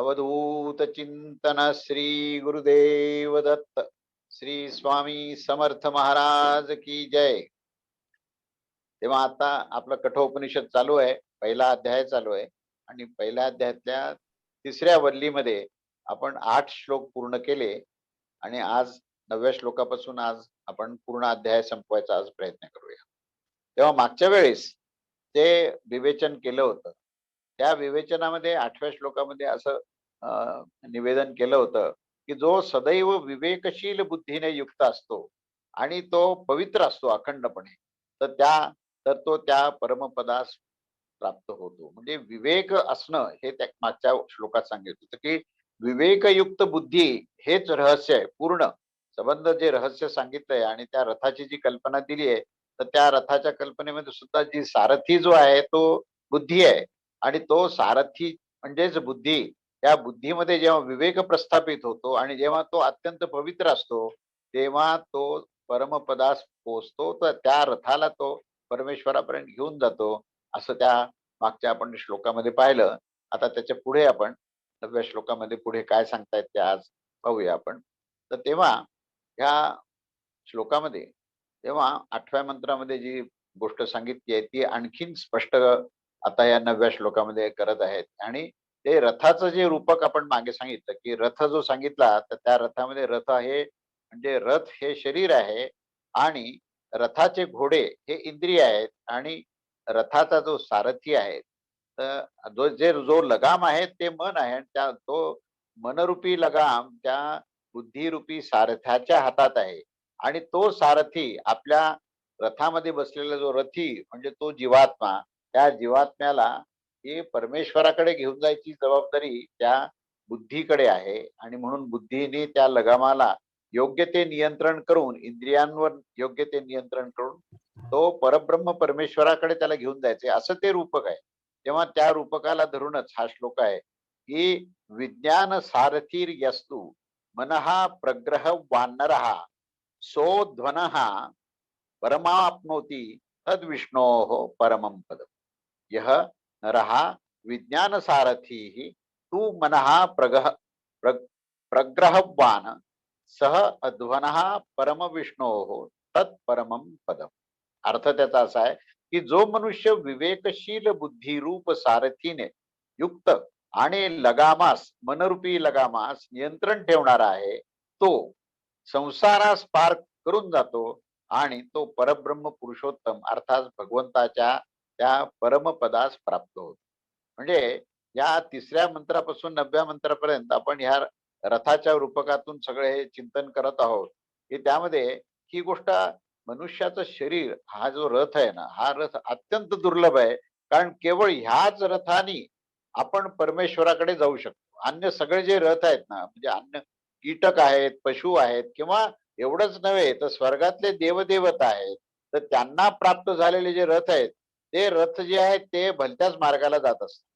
अवधूत चिंतन श्री गुरुदेव दत्त श्री स्वामी समर्थ महाराज की जय। तेव्हा आता आपलं कठोपनिषद चालू आहे, पहिला अध्याय चालू आहे आणि पहिल्या अध्यायातल्या तिसऱ्या वल्लीमध्ये आपण 8 श्लोक पूर्ण केले आणि आज 9व्या श्लोकापासून आज आपण पूर्ण अध्याय संपवायचा आज प्रयत्न करूया। तेव्हा मागच्या वेळेस ते विवेचन केलं होतं, त्या विवेचनामध्ये 8व्या श्लोकामध्ये असं निवेदन केलं होतं की जो सदैव विवेकशील बुद्धीने युक्त असतो आणि तो पवित्र असतो अखंडपणे, तर तो त्या परमपदास प्राप्त होतो। म्हणजे विवेक असणं हे त्या मागच्या श्लोकात सांगितलं होतं की विवेकयुक्त बुद्धी हेच रहस्य आहे पूर्ण संबंध, जे रहस्य सांगितलंय आणि त्या रथाची जी कल्पना दिली आहे, तर त्या रथाच्या कल्पनेमध्ये सुद्धा जी सारथी जो आहे तो बुद्धी आहे आणि तो सारथी म्हणजेच बुद्धी, त्या बुद्धीमध्ये जेव्हा विवेक प्रस्थापित होतो आणि जेव्हा तो अत्यंत पवित्र असतो तेव्हा तो परमपदास पोहोचतो, तर त्या रथाला तो परमेश्वरापर्यंत घेऊन जातो, असं त्या मागच्या आपण श्लोकामध्ये पाहिलं। आता त्याच्या पुढे आपण 9व्या श्लोकामध्ये पुढे काय सांगतायत ते आज पाहूया आपण। तर तेव्हा ह्या श्लोकामध्ये तेव्हा 8व्या मंत्रामध्ये जी गोष्ट सांगितली आहे ती आणखीन स्पष्ट आता या 9व्या श्लोकामध्ये करत आहेत। आणि ते रथाचं जे रूपक आपण मागे सांगितलं की रथ जो सांगितला, तर त्या रथामध्ये रथ आहे म्हणजे रथ हे शरीर आहे आणि रथाचे घोडे हे इंद्रिय आहेत आणि रथाचा जो सारथी आहे, तर जो लगाम आहे ते मन आहे आणि त्या तो मनरूपी लगाम त्या बुद्धिरूपी सारथ्याच्या हातात आहे आणि तो सारथी आपल्या रथामध्ये बसलेला जो रथी म्हणजे तो जीवात्मा, त्या जीवात्म्याला हे परमेश्वराकडे घेऊन जायची जबाबदारी त्या बुद्धीकडे आहे आणि म्हणून बुद्धीने त्या लगामाला योग्य ते नियंत्रण करून, इंद्रियांवर योग्य ते नियंत्रण करून तो परब्रह्म परमेश्वराकडे त्याला घेऊन जायचे, असं ते रूपक आहे। तेव्हा त्या रूपकाला धरूनच हा श्लोक आहे की विज्ञान सारथीर यस्तु मनहा प्रग्रह वानरहा सो ध्वनहा परमाप्नोति तद विष्णोः परमं पदम्। यह नरः विज्ञान सारथी तू मनहा प्रग्रहवान सह अध्वनः परम विष्णोः तत्परमं पदम्। अर्थ त्याचा असा आहे की जो मनुष्य विवेकशील बुद्धिरूप सारथीने युक्त आणि लगामास, मनरूपी लगामास नियंत्रण ठेवणारा आहे, तो संसारास पार करून जातो आणि तो परब्रह्म पुरुषोत्तम अर्थात भगवंताच्या त्या परमपदास प्राप्त होतो। म्हणजे या तिसऱ्या मंत्रापासून 9व्या मंत्रापर्यंत आपण ह्या रथाच्या रूपकातून सगळे हे चिंतन करत आहोत की त्यामध्ये ही गोष्ट, मनुष्याचं शरीर हा जो रथ आहे ना, हा रथ अत्यंत दुर्लभ आहे, कारण केवळ ह्याच रथाने आपण परमेश्वराकडे जाऊ शकतो। अन्य सगळे जे रथ आहेत ना, म्हणजे अन्य कीटक आहेत, पशु आहेत, किंवा एवढंच नव्हे तर स्वर्गातले देवदेवता आहेत, तर त्यांना प्राप्त झालेले जे रथ आहेत ते रथ जे आहेत ते भलत्याच मार्गाला जात असतात।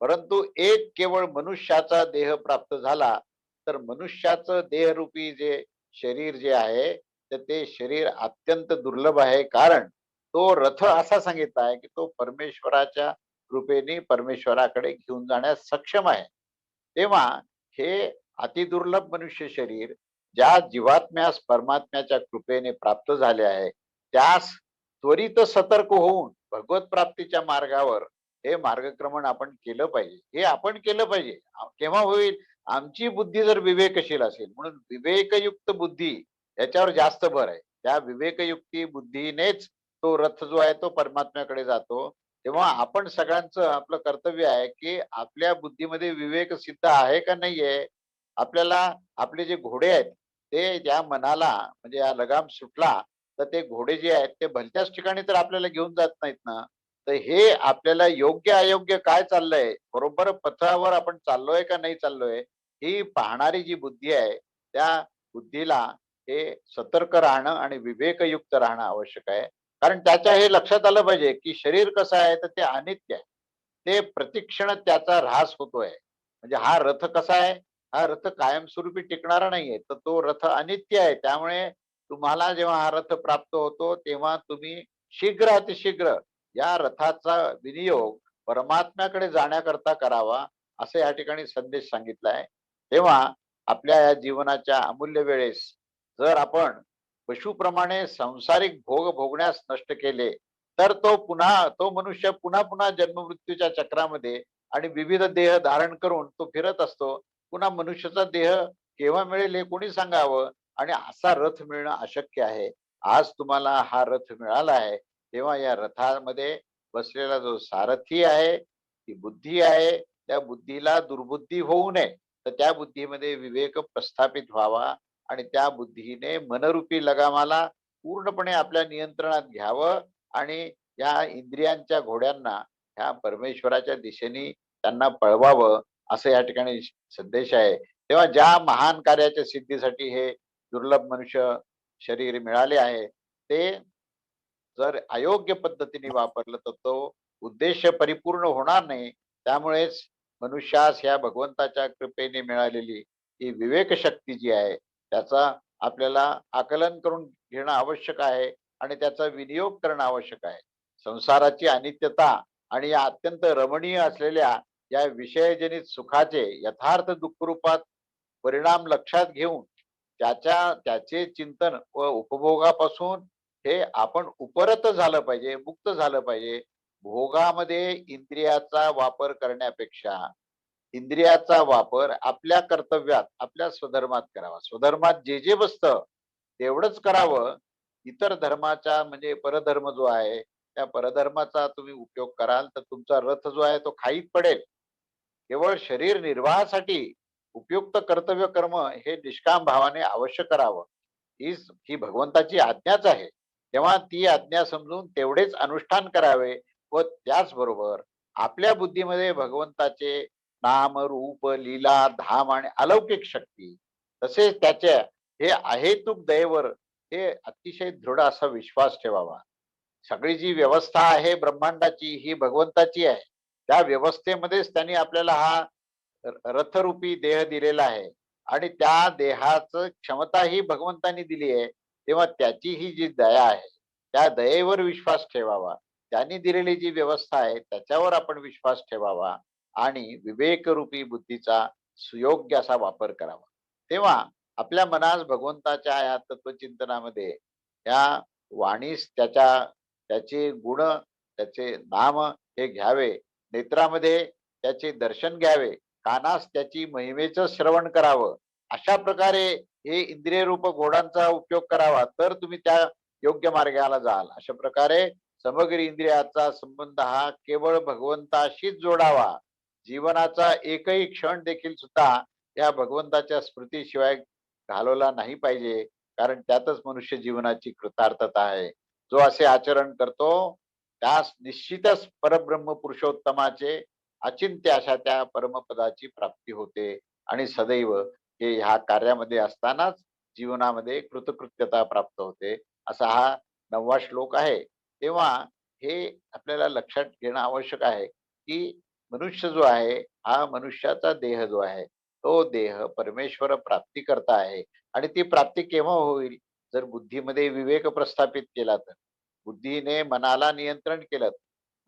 परंतु एक केवळ मनुष्याचा देह प्राप्त झाला, तर मनुष्याचं देहरूपी जे शरीर जे आहे, तर ते शरीर अत्यंत दुर्लभ आहे, कारण तो रथ असा सांगितला आहे की तो परमेश्वराच्या कृपेने परमेश्वराकडे घेऊन जाण्यास सक्षम आहे। तेव्हा हे अतिदुर्लभ मनुष्य शरीर ज्या जीवात्म्यास परमात्म्याच्या कृपेने प्राप्त झाले आहे, त्यास त्वरित सतर्क होऊन भगवत प्राप्तीच्या मार्गावर हे मार्गक्रमण आपण केलं पाहिजे। हे आपण केलं पाहिजे केव्हा होईल, आमची बुद्धी जर विवेकशील असेल। म्हणून विवेकयुक्त बुद्धी याच्यावर जास्त भर आहे, त्या विवेकयुक्ती बुद्धीनेच तो रथ जो आहे तो परमात्म्याकडे जातो। तेव्हा आपण सगळ्यांचं आपलं कर्तव्य आहे की आपल्या बुद्धीमध्ये विवेक सिद्ध आहे का नाहीये। आपल्याला आपले जे घोडे आहेत ते त्या मनाला म्हणजे या लगाम सुटला, तर ते घोडे जे आहेत ते भलत्याच ठिकाणी तर आपल्याला घेऊन जात नाहीत ना। तर हे आपल्याला योग्य अयोग्य काय चाललंय, बरोबर पथावर आपण चाललोय का नाही चाललोय, ही पाहणारी जी बुद्धी आहे त्या बुद्धीला हे सतर्क राहणं आणि विवेकयुक्त राहणं आवश्यक आहे। कारण त्याच्या हे लक्षात आलं पाहिजे की शरीर कसं आहे, तर ते अनित्य आहे, ते प्रतिक्षण त्याचा ऱ्हास होतोय। म्हणजे हा रथ कसा आहे, हा रथ कायमस्वरूपी टिकणारा नाहीये, तर तो रथ अनित्य आहे। त्यामुळे तुम्हाला जेव्हा हा रथ प्राप्त होतो तेव्हा तुम्ही शीघ्र अतिशीघ्र या रथाचा विनियोग परमात्म्याकडे जाण्याकरता करावा असं या ठिकाणी संदेश सांगितला आहे. तेव्हा आपल्या या जीवनाच्या अमूल्य वेळेस जर आपण पशुप्रमाणे सांसारिक भोग भोगण्यास नष्ट केले, तर तो मनुष्य पुन्हा पुन्हा जन्ममृत्यूच्या चक्रामध्ये आणि विविध देह धारण करून तो फिरत असतो. पुन्हा मनुष्याचा देह केव्हा मिळेल हे कोणी सांगावं? आणि असा रथ मिळणं अशक्य आहे. आज तुम्हाला हा रथ मिळाला आहे, तेव्हा या रथामध्ये बसलेला जो सारथी आहे, ती बुद्धी आहे, त्या बुद्धीला दुर्बुद्धी होऊ नये, तर त्या बुद्धीमध्ये विवेक प्रस्थापित व्हावा आणि त्या बुद्धीने मनरूपी लगामाला पूर्णपणे आपल्या नियंत्रणात घ्यावं आणि या इंद्रियांच्या घोड्यांना ह्या परमेश्वराच्या दिशेने त्यांना पळवावं, असं या ठिकाणी संदेश आहे. तेव्हा ज्या महान कार्याच्या सिद्धीसाठी हे दुर्लभ मनुष्य शरीर मिळाले आहे, ते जर अयोग्य पद्धतीने वापरलं तर तो उद्देश परिपूर्ण होणार नाही. त्यामुळेच मनुष्यास ह्या भगवंताच्या कृपेने मिळालेली ही विवेक शक्ती जी आहे, त्याचा आपल्याला आकलन करून घेणं आवश्यक आहे आणि त्याचा विनियोग करणं आवश्यक आहे. संसाराची अनित्यता आणि या अत्यंत रमणीय असलेल्या या विषयजनित सुखाचे यथार्थ दुःखरूपात परिणाम लक्षात घेऊन त्याचे चिंतन व उपभोगापासून हे आपण उपरत झालं पाहिजे, मुक्त झालं पाहिजे. भोगामध्ये इंद्रियाचा वापर करण्यापेक्षा इंद्रियाचा वापर आपल्या कर्तव्यात, आपल्या स्वधर्मात करावा. स्वधर्मात जे जे बसतं तेवढंच करावं. इतर धर्माचा म्हणजे परधर्म जो आहे, त्या परधर्माचा तुम्ही उपयोग कराल तर तुमचा रथ जो आहे तो खाईत पडेल. केवळ शरीर निर्वाहासाठी उपयुक्त कर्तव्य कर्म हे निष्काम भावाने अवश्य करावं. ही भगवंताची आज्ञाच आहे. तेव्हा ती आज्ञा समजून तेवढेच अनुष्ठान करावे व त्याचबरोबर आपल्या बुद्धीमध्ये भगवंताचे नाम, रूप, लीला, धाम आणि अलौकिक शक्ती तसेच त्याच्या हे अहेतुक दयेवर हे अतिशय दृढ असा विश्वास ठेवावा. सगळी जी व्यवस्था आहे ब्रह्मांडाची ही भगवंताची आहे. त्या व्यवस्थेमध्येच त्यांनी आपल्याला हा रथरूपी देह दिलेला आहे आणि त्या देहाचं क्षमता ही भगवंतानी दिली आहे. तेव्हा त्याची ही जी दया आहे, त्या दयेवर विश्वास ठेवावा. त्यांनी दिलेली जी व्यवस्था आहे त्याच्यावर आपण विश्वास ठेवावा आणि विवेकरूपी बुद्धीचा सुयोग्य असा वापर करावा. तेव्हा आपल्या मनास भगवंताच्या या तत्वचिंतनामध्ये या वाणीस त्याचे गुण, त्याचे नाम हे घ्यावे, नेत्रामध्ये त्याचे दर्शन घ्यावे, कानास त्याची महिमेचं श्रवण करावं. अशा प्रकारे हे इंद्रिय रूप घोडांचा उपयोग करावा, तर तुम्ही त्या योग्य मार्गाला जाल. अशा प्रकारे समग्र इंद्रियाचा संबंध हा केवळ भगवंताशीच जोडावा. जीवनाचा एकही क्षण देखील सुद्धा या भगवंताच्या स्मृतीशिवाय घालवला नाही पाहिजे, कारण त्यातच मनुष्य जीवनाची कृतार्थता आहे. जो असे आचरण करतो त्यास निश्चितच परब्रह्म पुरुषोत्तमाचे अचिंत्य अशा त्या परमपदाची प्राप्ती होते आणि सदैव हे ह्या कार्यामध्ये असतानाच जीवनामध्ये कृतकृत्यता प्राप्त होते. असा हा 9वा श्लोक आहे. तेव्हा हे आपल्याला लक्षात घेणं आवश्यक आहे की मनुष्य जो आहे, हा मनुष्याचा देह जो आहे, तो देह परमेश्वर प्राप्ती करता आहे आणि ती प्राप्ती केव्हा होईल? जर बुद्धीमध्ये विवेक प्रस्थापित केला तर. बुद्धीने मनाला नियंत्रण केलं,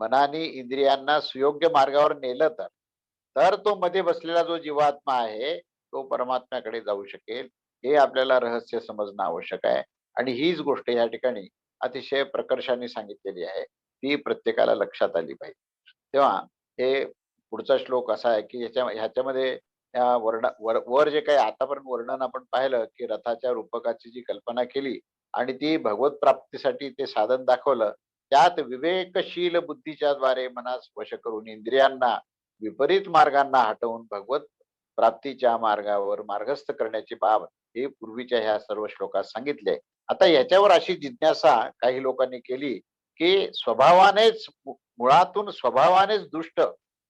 मनाने इंद्रियांना सुयोग्य मार्गावर नेलं तर तो मध्ये बसलेला जो जीवात्मा आहे तो परमात्म्याकडे जाऊ शकेल. हे आपल्याला रहस्य समजणं आवश्यक आहे आणि हीच गोष्ट या ठिकाणी अतिशय प्रकर्षाने सांगितलेली आहे, ती प्रत्येकाला लक्षात आली पाहिजे. तेव्हा हे पुढचा श्लोक असा आहे की ह्याच्यामध्ये वर जे काही आतापर्यंत वर्णन आपण पाहिलं की रथाच्या रूपकाची जी कल्पना केली आणि ती भगवत प्राप्तीसाठी ते साधन दाखवलं, त्यात विवेकशील बुद्धीच्या द्वारे मनास वश करून इंद्रियांना विपरीत मार्गांना हटवून भगवत प्राप्तीच्या मार्गावर मार्गस्थ करण्याची बाब हे पूर्वीच्या ह्या सर्व श्लोकात सांगितले. आता याच्यावर अशी जिज्ञासा काही लोकांनी केली की मुळातून स्वभावानेच दुष्ट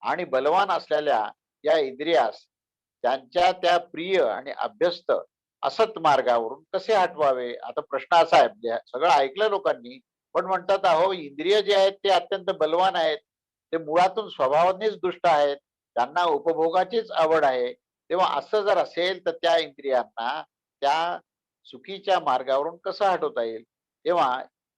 आणि बलवान असलेल्या या इंद्रियास त्यांच्या त्या प्रिय आणि अभ्यस्त असत मार्गावरून कसे हटवावे. आता प्रश्न असा आहे, म्हणजे सगळं ऐकलं लोकांनी, पण म्हणतात अहो इंद्रिय जे आहेत ते अत्यंत बलवान आहेत, ते मुळातून स्वभावानेच दुष्ट आहेत, त्यांना उपभोगाचीच आवड आहे. तेव्हा असं जर असेल तर त्या इंद्रियांना त्या चुकीच्या मार्गावरून कसं हटवता येईल? तेव्हा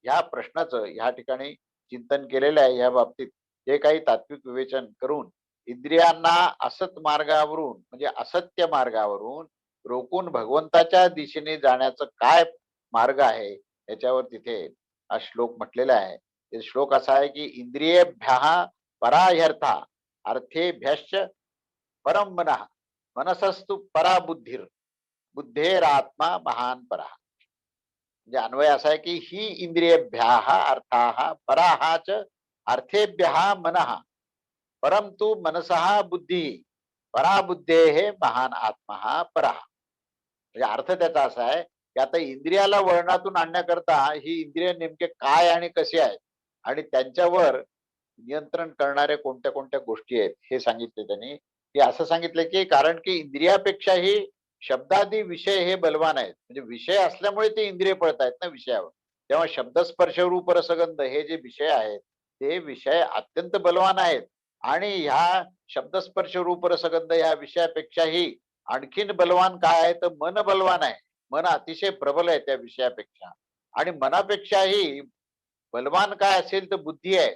ह्या प्रश्नाचं ह्या ठिकाणी चिंतन केलेलं आहे. या बाबतीत जे काही तात्विक विवेचन करून इंद्रियांना असत मार्गावरून म्हणजे असत्य मार्गावरून रोखून भगवंताच्या दिशेने जाण्याचं काय मार्ग आहे याच्यावर तिथे हा श्लोक म्हटलेला आहे. ते श्लोक असा आहे की इंद्रियेभ्यः पराह्यर्था अर्थेभ्यश्च परम मनः मनसस्तु परा बुद्धिर बुद्धेरात्मा महान परा. म्हणजे अन्वय असा आहे की ही इंद्रियेभ्यः अर्थाः पराः च अर्थेभ्यः मनः परंतु मनसः बुद्धी पराबुद्धेः महान आत्मा परा. म्हणजे अर्थ त्याचा असा आहे की आता इंद्रियाला वळणातून आणण्याकरता ही इंद्रिय नेमके काय आणि कसे आहेत आणि त्यांच्यावर नियंत्रण करणाऱ्या कोणत्या कोणत्या गोष्टी आहेत हे सांगितले त्यांनी. की असं सांगितलं की कारण की इंद्रियापेक्षाही शब्दादी विषय हे बलवान आहेत. म्हणजे विषय असल्यामुळे ते इंद्रिय पळत आहेत ना विषयावर. तेव्हा शब्द स्पर्श रूप रसगंध हे जे विषय आहेत ते विषय अत्यंत बलवान आहेत आणि ह्या शब्द स्पर्श रूप रसगंध ह्या विषयापेक्षाही आणखीन बलवान काय आहे तर मन बलवान आहे. मन अतिशय प्रबल आहे त्या विषयापेक्षा आणि मनापेक्षाही बलवान काय असेल तर बुद्धी आहे.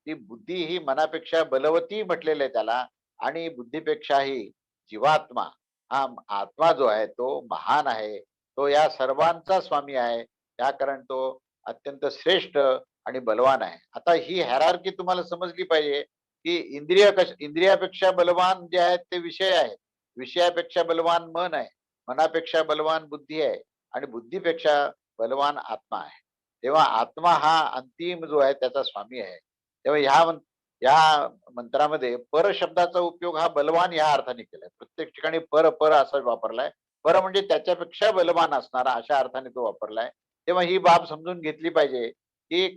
ती बुद्धी ही मनापेक्षा बलवती म्हटलेलं आहे त्याला आणि बुद्धीपेक्षाही जीवात्मा हा आत्मा जो आहे तो महान आहे. तो या सर्वांचा स्वामी आहे त्या कारण तो अत्यंत श्रेष्ठ आणि बलवान आहे. आता ही हॅरार्की तुम्हाला समजली पाहिजे की इंद्रियापेक्षा बलवान जे आहेत ते विषय आहेत. विषयापेक्षा बलवान मन आहे. मनापेक्षा बलवान बुद्धी आहे आणि बुद्धीपेक्षा बलवान आत्मा आहे. तेव्हा आत्मा हा अंतिम जो आहे त्याचा स्वामी आहे. तेव्हा या मंत्रामध्ये पर शब्दाचा उपयोग हा बलवान या अर्थाने केलाय. प्रत्येक ठिकाणी पर पर असा वापरलाय. पर म्हणजे त्याच्यापेक्षा बलवान असणारा अशा अर्थाने तो वापरलाय. तेव्हा ही बाब समजून घेतली पाहिजे की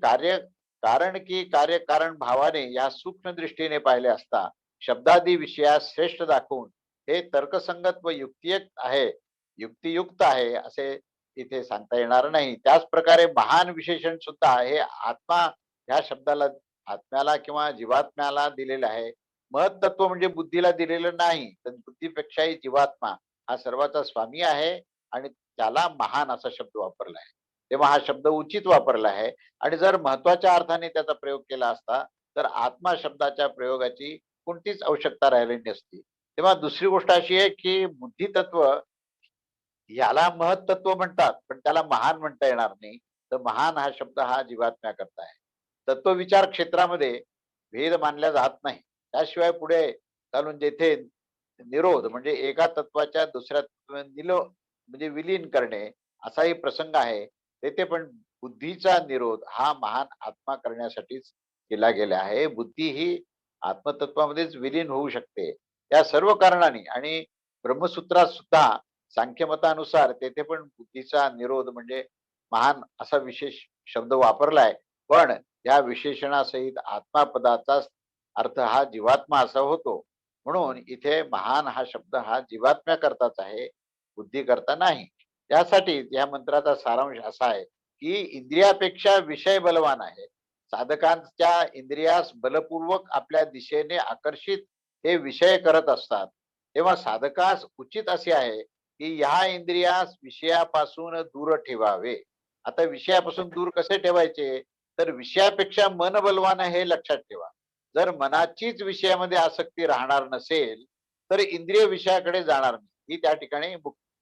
कारण की कार्यकारण भावाने या सूक्ष्म दृष्टीने पाहिले असता शब्दादी विषयास श्रेष्ठ दाखवून हे तर्कसंगत व युक्तियुक्त आहे असे इथे सांगता येणार नाही. त्याच प्रकारे महान विशेषण सुद्धा हे आत्मा ह्या शब्दाला आत्म्याला किंवा जीवात्म्याला दिलेलं आहे. महत्त्व म्हणजे बुद्धीला दिलेलं नाही तर बुद्धीपेक्षाही जीवात्मा हा सर्वाचा स्वामी आहे आणि त्याला महान असा शब्द वापरला आहे. तेव्हा हा शब्द उचित वापरला आहे आणि जर महत्वाच्या अर्थाने त्याचा प्रयोग केला असता तर आत्मा शब्दाच्या प्रयोगाची कोणतीच आवश्यकता राहिलेली नसती. तेव्हा दुसरी गोष्ट अशी आहे की बुद्धितत्व याला महत्त्व म्हणतात पण त्याला महान म्हणता येणार नाही. तर महान हा शब्द हा जीवात्म्याकरता आहे. तत्वविचार क्षेत्रामध्ये भेद मानला जात नाही. त्याशिवाय पुढे चालून जेथे निरोध म्हणजे एका तत्वाच्या दुसऱ्या म्हणजे विलीन करणे असाही प्रसंग आहे तेथे पण बुद्धीचा निरोध हा महान आत्मा करण्यासाठीच केला गेला आहे. बुद्धी ही आत्मतत्वामध्येच विलीन होऊ शकते. या सर्व कारणाने आणि ब्रह्मसूत्रात सुद्धा सांख्यमतानुसार तेथे पण बुद्धीचा निरोध म्हणजे महान असा विशेष शब्द वापरलाय. पण या विशेषणासहित आत्मापदाचा अर्थ हा जीवात्मा असा होतो. म्हणून इथे महान हा शब्द हा जीवात्म्याकरताच आहे बुद्धी करता नाही. यासाठी या मंत्राचा सारांश असा आहे की इंद्रियापेक्षा विषय बलवान आहे. साधकांच्या इंद्रियास बलपूर्वक आपल्या दिशेने आकर्षित हे विषय करत असतात. तेव्हा साधकास उचित असे आहे की ह्या इंद्रियास विषयापासून दूर ठेवावे. आता विषयापासून दूर कसे ठेवायचे तर विषयापेक्षा मन बलवान आहे हे लक्षात ठेवा. जर मनाचीच विषयामध्ये आसक्ती राहणार नसेल तर इंद्रिय विषयाकडे जाणार नाही. ही त्या ठिकाणी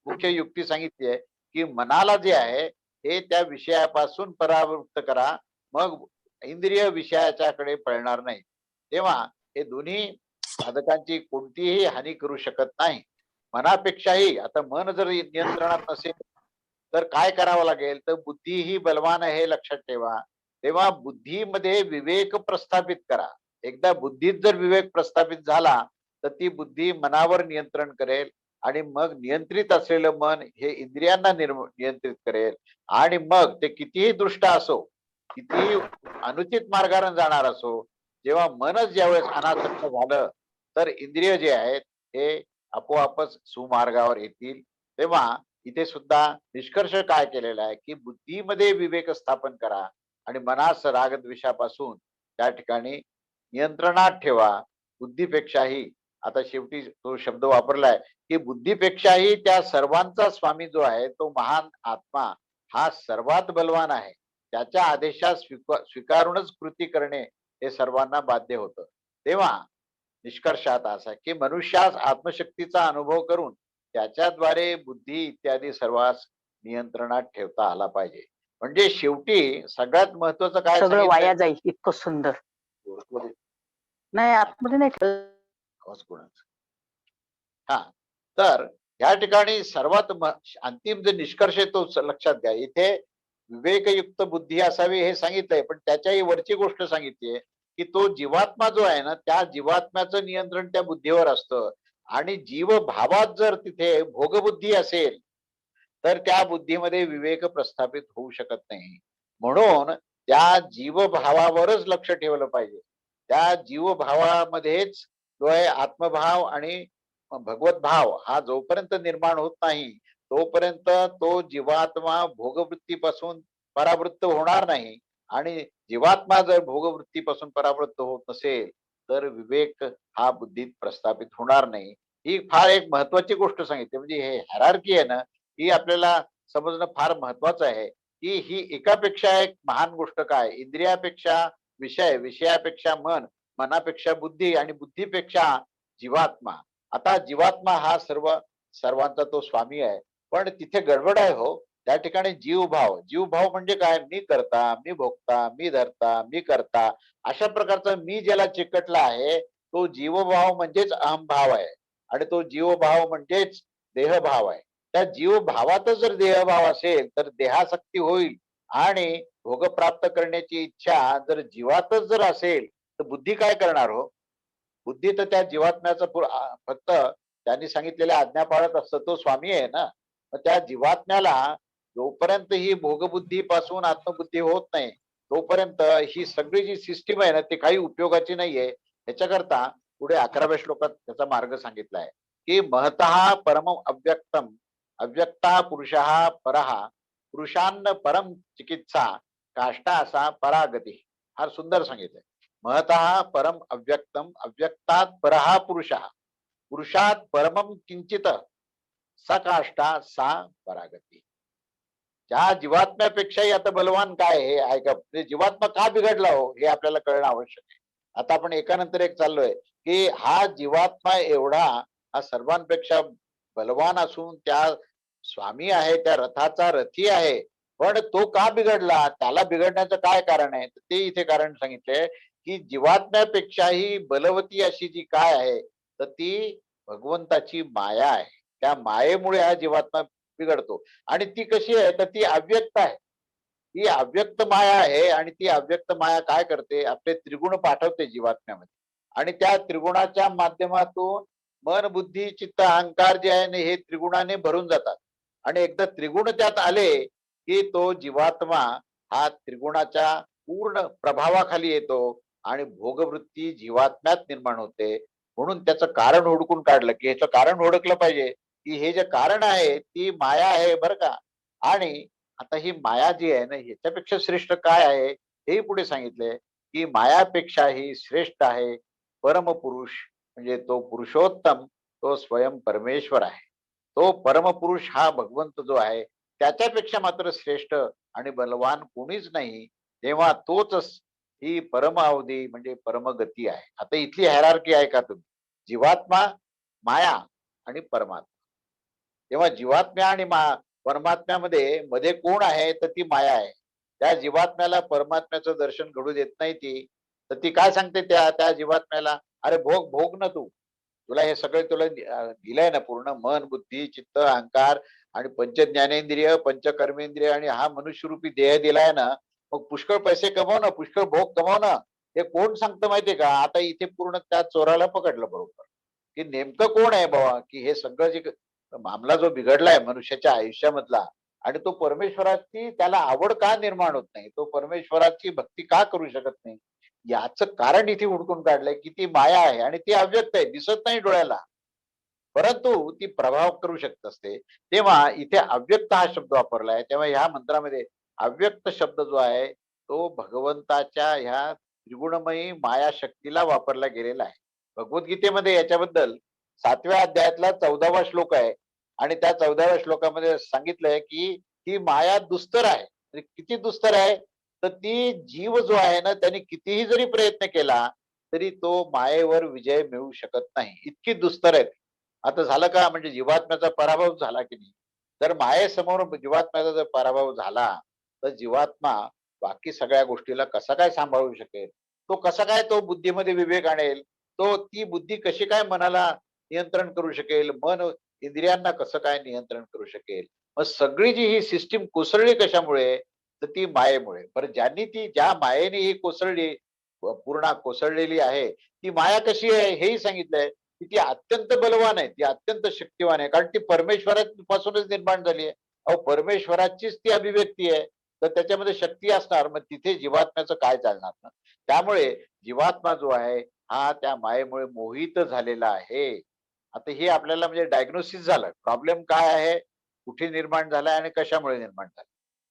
मुख्य युक्ती सांगितली आहे की मनाला जे आहे हे त्या विषयापासून परावृत्त करा मग इंद्रिय विषयाच्याकडे पळणार नाही. तेव्हा हे दोन्ही साधकांची कोणतीही हानी करू शकत नाही. मनापेक्षाही आता मन जर नियंत्रणात नसेल तर काय करावं लागेल तर बुद्धी ही बलवान आहे हे लक्षात ठेवा. तेव्हा बुद्धीमध्ये विवेक प्रस्थापित करा. एकदा बुद्धीत जर विवेक प्रस्थापित झाला तर ती बुद्धी मनावर नियंत्रण करेल आणि मग नियंत्रित असलेलं मन हे इंद्रियांना नियंत्रित करेल आणि मग ते कितीही दुष्ट असो कितीही अनुचित मार्गाने जाणार असो जेव्हा मनच ज्यावेळेस अनासक्त झालं तर इंद्रिय जे आहेत हे आपोआपच सुमार्गावर येतील. तेव्हा इथे सुद्धा निष्कर्ष काय केलेला आहे की बुद्धीमध्ये विवेक स्थापन करा आणि मनास रागद्वेषापासून त्या ठिकाणी नियंत्रणात ठेवा. बुद्धीपेक्षाही आता शेवटी तो शब्द वापरलाय की बुद्धीपेक्षाही त्या सर्वांचा स्वामी जो आहे तो महान आत्मा हा सर्वात बलवान आहे. त्याच्या आदेशास स्वीकारूनच कृती करणे हे सर्वांना बाध्य होतं. तेव्हा निष्कर्षात असा की मनुष्यास आत्मशक्तीचा अनुभव करून त्याच्याद्वारे बुद्धी इत्यादी सर्वांस नियंत्रणात ठेवता आला पाहिजे. म्हणजे शेवटी सगळ्यात महत्वाचं काय सगळं सांगितलंय? वाया जाईल इतकं सुंदर. नाही आतमध्ये नाही ठेवलं. आवाज कोणाचा? हा, तर या ठिकाणी सर्वात अंतिम जे निष्कर्ष आहे तो लक्षात घ्या. इथे विवेकयुक्त बुद्धी असावी हे सांगितलंय, पण त्याच्याही वरची गोष्ट सांगितलीये की तो जीवात्मा जो आहे ना, त्या जीवात्म्याचं नियंत्रण त्या बुद्धीवर असतं. आणि जीव भावात जर तिथे भोगबुद्धी असेल तर त्या बुद्धीमध्ये विवेक प्रस्थापित होऊ शकत नाही. म्हणून त्या जीवभावावरच लक्ष ठेवलं पाहिजे. त्या जीवभावामध्येच जो आहे आत्मभाव आणि भगवत भाव हा जोपर्यंत निर्माण होत नाही तोपर्यंत तो जीवात्मा भोगवृत्तीपासून परावृत्त होणार नाही. आणि जीवात्मा जर भोगवृत्तीपासून परावृत्त होत नसेल तर विवेक हा बुद्धीत प्रस्थापित होणार नाही. ही फार एक महत्वाची गोष्ट सांगितली. म्हणजे हे हायरार्की आहे ना, ही आपल्याला समजणं फार महत्वाचं आहे की ही एकापेक्षा एक महान गोष्ट काय. इंद्रियापेक्षा विषय, विषयापेक्षा मन, मनापेक्षा बुद्धी आणि बुद्धीपेक्षा जीवात्मा. आता जीवात्मा हा सर्वांचा तो स्वामी आहे. पण तिथे गडबड आहे हो. त्या ठिकाणी जीवभाव, जीवभाव म्हणजे काय? मी करता, मी भोगता, मी धरता, मी करता, अशा प्रकारचा मी ज्याला चिकटला आहे तो जीवभाव म्हणजेच अहमभाव आहे. आणि तो जीवभाव म्हणजेच देहभाव आहे. त्या जीवभावातच जर देहभाव असेल तर देहासक्ती होईल. आणि भोग प्राप्त करण्याची इच्छा जर जीवातच जर असेल तर बुद्धी काय करणार हो? बुद्धी तर त्या जीवात्म्याचा फक्त त्यांनी सांगितलेल्या आज्ञा पाळत असतं. तो स्वामी आहे ना. मग त्या जीवात्म्याला जोपर्यंत ही भोगबुद्धी पासून आत्मबुद्धी होत नाही तोपर्यंत ही सगळी जी सिस्टीम आहे ना ती काही उपयोगाची नाहीये. ह्याच्याकरता पुढे 11व्या श्लोकात त्याचा मार्ग सांगितलाय की महतः परम अव्यक्तम अव्यक्ता पुरुषः परः पुरुषान्न परम चिकित्सा काष्टा असा परागती. फार सुंदर सांगितलंय. महतः परम अव्यक्तम अव्यक्तात् परः पुरुषः पुरुषात परमम किंचित सा काष्टा सा परागती. त्या जीवात्म्यापेक्षाही आता बलवान काय हे ऐका. म्हणजे जीवात्मा का बिघडला हो हे आपल्याला कळणं आवश्यक आहे. आता आपण एकानंतर एक चाललोय की हा जीवात्मा एवढा हा सर्वांपेक्षा बलवान असून त्या स्वामी आहे, त्या रथाचा रथी आहे. पण तो का बिघडला? त्याला बिघडण्याचं काय कारण आहे? ते इथे कारण सांगितलंय की जीवात्म्यापेक्षाही बलवती अशी जी काय आहे तर ती भगवंताची माया आहे. त्या मायेमुळे हा जीवात्मा बिघडतो. आणि ती कशी आहे तर ती अव्यक्त आहे. ती अव्यक्त माया आहे आणि ती अव्यक्त माया काय करते? आपले त्रिगुण पाठवते जीवात्म्यामध्ये. आणि त्या त्रिगुणाच्या माध्यमातून मन, बुद्धी, चित्त, अहंकार जे आहे ना हे त्रिगुणाने भरून जातात. आणि एकदा त्रिगुण त्यात आले की तो जीवात्मा हा त्रिगुणाच्या पूर्ण प्रभावाखाली येतो आणि भोगवृत्ती जीवात्म्यात निर्माण होते. म्हणून त्याचं कारण हुडकून काढलं की ह्याचं कारण ओळखलं पाहिजे की हे जे कारण आहे ती माया आहे बरं का. आणि आता ही माया जी आहे ना ह्याच्यापेक्षा श्रेष्ठ काय आहे हेही पुढे सांगितलंय की मायापेक्षाही श्रेष्ठ आहे परमपुरुष. म्हणजे तो पुरुषोत्तम, तो स्वयं परमेश्वर आहे. तो परमपुरुष हा भगवंत जो आहे त्याच्यापेक्षा मात्र श्रेष्ठ आणि बलवान कोणीच नाही. तेव्हा तोच ही परम अवधी म्हणजे परमगती आहे. आता इथली हायरार्की आहे का तुम्ही? जीवात्मा, माया आणि परमात्मा. तेव्हा जीवात्म्या आणि परमात्म्यामध्ये मध्ये कोण आहे तर ती माया आहे. त्या जीवात्म्याला परमात्म्याचं दर्शन घडू देत नाही ती. तर ती काय सांगते त्या त्या जीवात्म्याला, अरे भोग भोग ना तू. तुला हे सगळे तुला दिलंय ना पूर्ण मन, बुद्धी, चित्त, अहंकार आणि पंच ज्ञानेंद्रिय, पंच कर्मेंद्रिय आणि हा मनुष्यरूपी देह दिलाय ना. मग पुष्कळ पैसे कमव ना, पुष्कळ भोग कमव ना. हे कोण सांगतं माहितीये का? आता इथे पूर्ण त्या चोराला पकडलं बरोबर की नेमकं कोण आहे बाबा की हे सगळं जे मामला जो बिघडलाय मनुष्याच्या आयुष्यामधला आणि तो परमेश्वराची त्याला आवड का निर्माण होत नाही, तो परमेश्वराची भक्ती का करू शकत नाही, याचं कारण इथे हुडकून काढलंय की ती माया आहे आणि ती अव्यक्त आहे, दिसत नाही डोळ्याला, परंतु ती प्रभाव करू शकत असते. तेव्हा इथे अव्यक्त हा शब्द वापरलाय. तेव्हा ह्या मंत्रामध्ये अव्यक्त शब्द जो आहे तो भगवंताच्या ह्या त्रिगुणमयी माया शक्तीला वापरला गेलेला आहे. भगवद्गीतेमध्ये याच्याबद्दल 7व्या अध्यायातला 14वा श्लोक आहे. आणि त्या 14व्या श्लोकामध्ये सांगितलंय की ही माया दुस्तर आहे. किती दुस्तर आहे तर ती जीव जो आहे ना त्याने कितीही जरी प्रयत्न केला तरी तो मायेवर विजय मिळवू शकत नाही, इतकी दुस्तर आहे. आता झालं का, म्हणजे जीवात्म्याचा पराभव झाला की नाही? जर मायेसमोर जीवात्म्याचा जर पराभव झाला, तर जीवात्मा बाकी सगळ्या गोष्टीला कसा काय सांभाळू शकेल? तो कसा काय तो बुद्धीमध्ये विवेक आणेल? तो ती बुद्धी कशी काय मनाला नियंत्रण करू शकेल? मन इंद्रियांना कसं काय नियंत्रण करू शकेल? मग सगळी जी ही सिस्टीम कोसळली कशामुळे? तर ती मायेमुळे. बरं, ज्या मायेने ही कोसळली, पूर्ण कोसळलेली आहे, ती माया कशी आहे हेही सांगितलंय, की ती अत्यंत बलवान आहे, ती अत्यंत शक्तिवान आहे, कारण ती परमेश्वरापासूनच निर्माण झाली आहे. अहो, परमेश्वराचीच ती अभिव्यक्ती आहे, तर त्याच्यामध्ये शक्ती असणार, मग तिथे जीवात्म्याचं काय चालणार ना? त्यामुळे जीवात्मा जो आहे, हा त्या मायेमुळे मोहित झालेला आहे. आता हे आपल्याला म्हणजे डायग्नोसिस झालं, प्रॉब्लेम काय आहे, कुठे निर्माण झालाय आणि कशामुळे निर्माण झाला,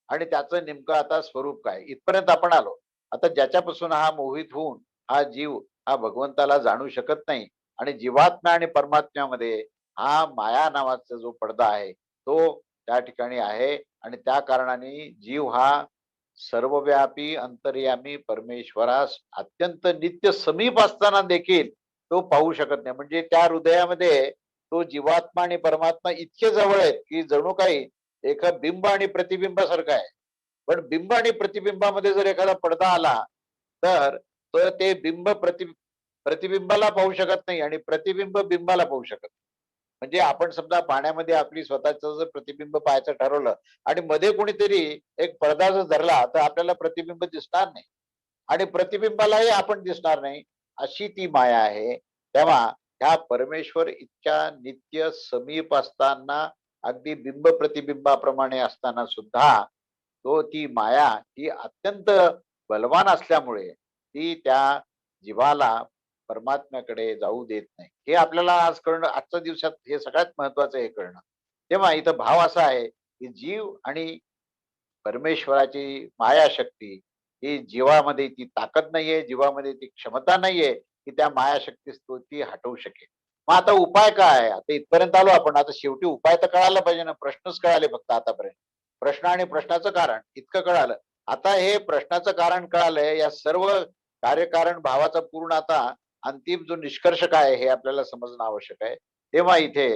आणि त्याचं नेमकं आता स्वरूप काय, इथपर्यंत आपण आलो. आता ज्याच्यापासून हा मोहित होऊन हा जीव हा भगवंताला जाणू शकत नाही, आणि जीवात्मा आणि परमात्म्यामध्ये हा माया नावाचा जो पडदा आहे, तो त्या ठिकाणी आहे, आणि त्या कारणाने जीव हा सर्वव्यापी अंतर्यामी परमेश्वरास अत्यंत नित्य समीप असताना देखील तो पाहू शकत नाही. म्हणजे त्या हृदयामध्ये तो जीवात्मा आणि परमात्मा इतके जवळ आहेत, की जणू काही एका बिंब आणि प्रतिबिंबासारखं आहे. पण बिंब आणि प्रतिबिंबामध्ये जर एखादा पडदा आला, तर ते बिंब प्रतिबिंबाला पाहू शकत नाही, आणि प्रतिबिंब बिंबाला पाहू शकत नाही. म्हणजे आपण समजा पाण्यामध्ये आपली स्वतःचं जर प्रतिबिंब पाहायचं ठरवलं, आणि मध्ये कोणीतरी एक पडदा जर धरला, तर आपल्याला प्रतिबिंब दिसणार नाही, आणि प्रतिबिंबालाही आपण दिसणार नाही. अशी ती माया आहे. तेव्हा ह्या परमेश्वर इतक्या नित्य समीप असताना, अगदी बिंब प्रतिबिंबाप्रमाणे असताना सुद्धा, तो ती माया ही अत्यंत बलवान असल्यामुळे ती त्या जीवाला परमात्म्याकडे जाऊ देत नाही. हे आपल्याला आज कळणं, आजच्या दिवसात हे सगळ्यात महत्वाचं हे कळणं. तेव्हा इथं भाव असा आहे, की जीव आणि परमेश्वराची माया शक्ती ही जीवामध्ये ती ताकद नाहीये, जीवामध्ये ती क्षमता नाहीये, की त्या मायाशक्तीस तो ती हटवू शकेल. मग आता उपाय काय आहे? आता इथपर्यंत आलो आपण, आता शेवटी उपाय तर कळायला पाहिजे ना, प्रश्नच कळाले फक्त आतापर्यंत. प्रश्न आणि प्रश्नाचं कारण इतकं कळालं. आता हे प्रश्नाचं कारण कळालंय, या सर्व कार्यकारण भावाचा पूर्ण आता अंतिम जो निष्कर्ष काय आहे हे आपल्याला समजणं आवश्यक आहे. तेव्हा इथे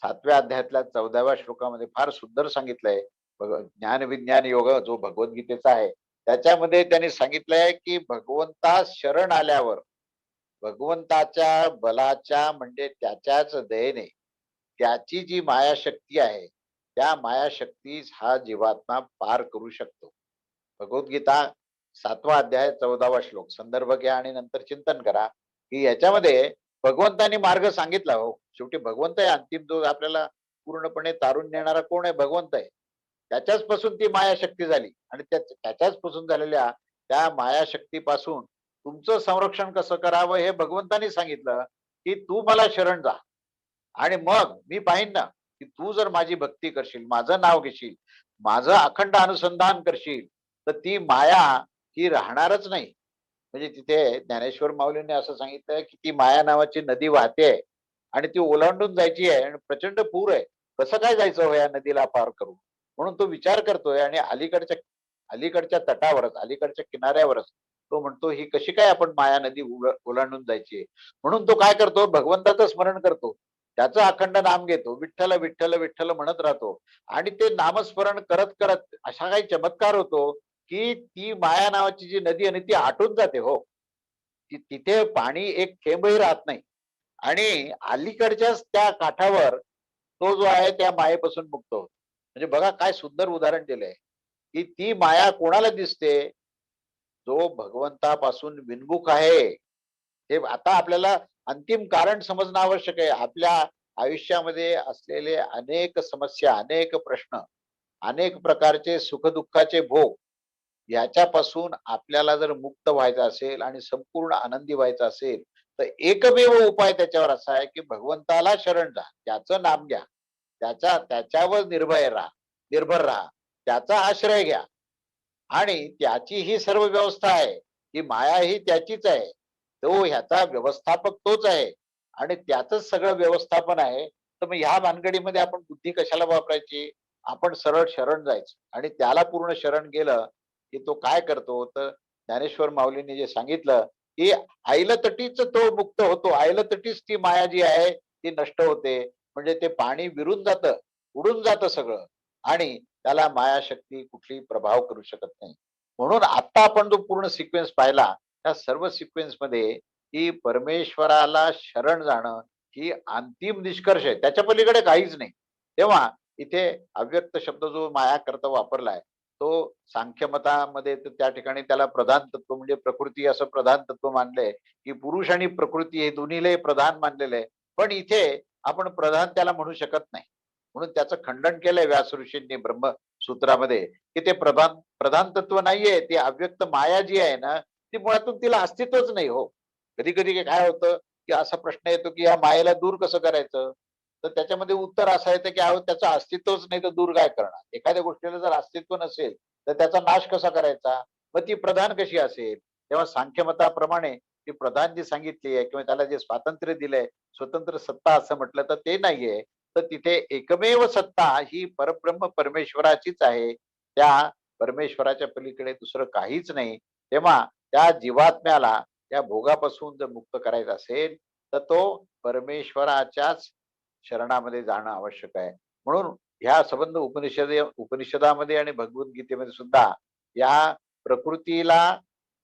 7व्या अध्यायातल्या 14व्या श्लोकामध्ये फार सुंदर सांगितलंय. ज्ञान विज्ञान योग जो भगवद्गीतेचा आहे, त्याच्यामध्ये त्यांनी सांगितलंय, की भगवंतास शरण आल्यावर, भगवंताच्या बलाच्या म्हणजे त्याच्याच दयेने, त्याची जी मायाशक्ती आहे, त्या मायाशक्तीस हा जीवात्मा पार करू शकतो. भगवद्गीता 7वा अध्याय 14वा श्लोक संदर्भ घ्या आणि नंतर चिंतन करा, की याच्यामध्ये भगवंतानी मार्ग सांगितला. हो, शेवटी भगवंत आहे अंतिम, जो आपल्याला पूर्णपणे तारून नेणारा कोण आहे? भगवंत आहे. त्याच्याच पासून ती मायाशक्ती झाली, आणि त्याच्याच पासून झालेल्या त्या मायाशक्तीपासून तुमचं संरक्षण कसं करावं हे भगवंतानी सांगितलं, की तू मला शरण जा, आणि मग मी पाहिन ना, की तू जर माझी भक्ती करशील, माझं नाव घेशील, माझं अखंड अनुसंधान करशील, तर ती माया ही राहणारच नाही. म्हणजे तिथे ज्ञानेश्वर माऊलींनी असं सांगितलं, की ती माया नावाची नदी वाहते, आणि ती ओलांडून जायची आहे, आणि प्रचंड पूर आहे. कसं काय जायचं हो या नदीला पार करून? म्हणून तो विचार करतोय, आणि अलीकडच्या अलीकडच्या तटावरच, अलीकडच्या किनाऱ्यावरच तो म्हणतो, ही कशी काय आपण माया नदी ओलांडून जायची? म्हणून तो काय करतो? भगवंताचं स्मरण करतो, त्याचं अखंड नाम घेतो, विठ्ठल विठ्ठल विठ्ठल म्हणत राहतो, आणि ते नामस्मरण करत करत असा काही चमत्कार होतो, की ती माया नावाची जी नदी आहे ती आटून जाते. हो, तिथे पाणी एक थेंबही राहत नाही, आणि अलीकडच्याच त्या काठावर तो जो आहे त्या मायेपासून मुक्त होतो. म्हणजे बघा काय सुंदर उदाहरण दिलंय, की ती माया कोणाला दिसते? जो भगवंतापासून विनमुख आहे. हे आता आपल्याला अंतिम कारण समजणं आवश्यक आहे. आपल्या आयुष्यामध्ये असलेले अनेक समस्या, अनेक प्रश्न, अनेक प्रकारचे सुखदुःखाचे भोग, याच्यापासून आपल्याला जर मुक्त व्हायचं असेल आणि संपूर्ण आनंदी व्हायचं असेल, तर एकमेव उपाय त्याच्यावर असा आहे, की भगवंताला शरण जा, त्याचं नाम घ्या, त्याच्यावर निर्भर राहा, त्याचा आश्रय घ्या, आणि त्याची ही सर्व व्यवस्था आहे. ही माया ही त्याचीच आहे. तो ह्याचा व्यवस्थापक तोच आहे, आणि त्याचंच सगळं व्यवस्थापन आहे. तर मग ह्या भानगडीमध्ये आपण बुद्धी कशाला वापरायची? आपण सरळ शरण जायचं, आणि त्याला पूर्ण शरण गेलं, की तो काय करतो? तर ज्ञानेश्वर माऊलींनी जे सांगितलं, की ऐलतटीच तो मुक्त होतो, ऐलतटीच ती माया जी आहे ती नष्ट होते. म्हणजे ते पाणी विरून जातं, उडून जातं सगळं आणि त्याला मायाशक्ती कुठली प्रभाव करू शकत नाही. म्हणून आता आपण जो पूर्ण सिक्वेन्स पाहिला, त्या सर्व सिक्वेन्स मध्ये ही परमेश्वराला शरण जाणं ही अंतिम निष्कर्ष आहे. त्याच्या पलीकडे काहीच नाही. तेव्हा इथे अव्यक्त शब्द जो माया करता वापरलाय, तो सांख्यमतामध्ये तर त्या ठिकाणी त्याला प्रधान तत्व म्हणजे प्रकृती असं प्रधान तत्व मानलंय, की पुरुष आणि प्रकृती हे दोन्हीलाही प्रधान मानलेलं आहे. पण इथे आपण प्रधान त्याला म्हणू शकत नाही. म्हणून त्याचं खंडन केलंय व्यास ऋषींनी ब्रह्मसूत्रामध्ये, की ते प्रधान प्रधान तत्व नाहीये. ती अव्यक्त माया जी आहे ना, ती मुळातून तिला अस्तित्वच नाही हो. कधी कधी काय होतं, की असा प्रश्न येतो, की या मायेला दूर कसं करायचं? तर त्याच्यामध्ये उत्तर असं येतं, की अहो त्याचं अस्तित्वच नाही तर दूर काय करणार? एखाद्या गोष्टीला जर अस्तित्व नसेल, तर त्याचा नाश कसा करायचा? मग ती प्रधान कशी असेल? तेव्हा सांख्यमताप्रमाणे ती प्रधान जी सांगितली आहे किंवा त्याला जे स्वातंत्र्य दिलंय, स्वतंत्र सत्ता असं म्हटलं तर ते नाहीये. तर तिथे एकमेव सत्ता ही परब्रह्म परमेश्वराचीच आहे. त्या परमेश्वराच्या पलीकडे दुसरं काहीच नाही. तेव्हा त्या जीवात्म्याला त्या भोगापासून जर मुक्त करायचं असेल, तर तो परमेश्वराच्याच शरणामध्ये जाणं आवश्यक आहे. म्हणून ह्या संबंध उपनिषदामध्ये आणि भगवद्गीतेमध्ये सुद्धा या प्रकृतीला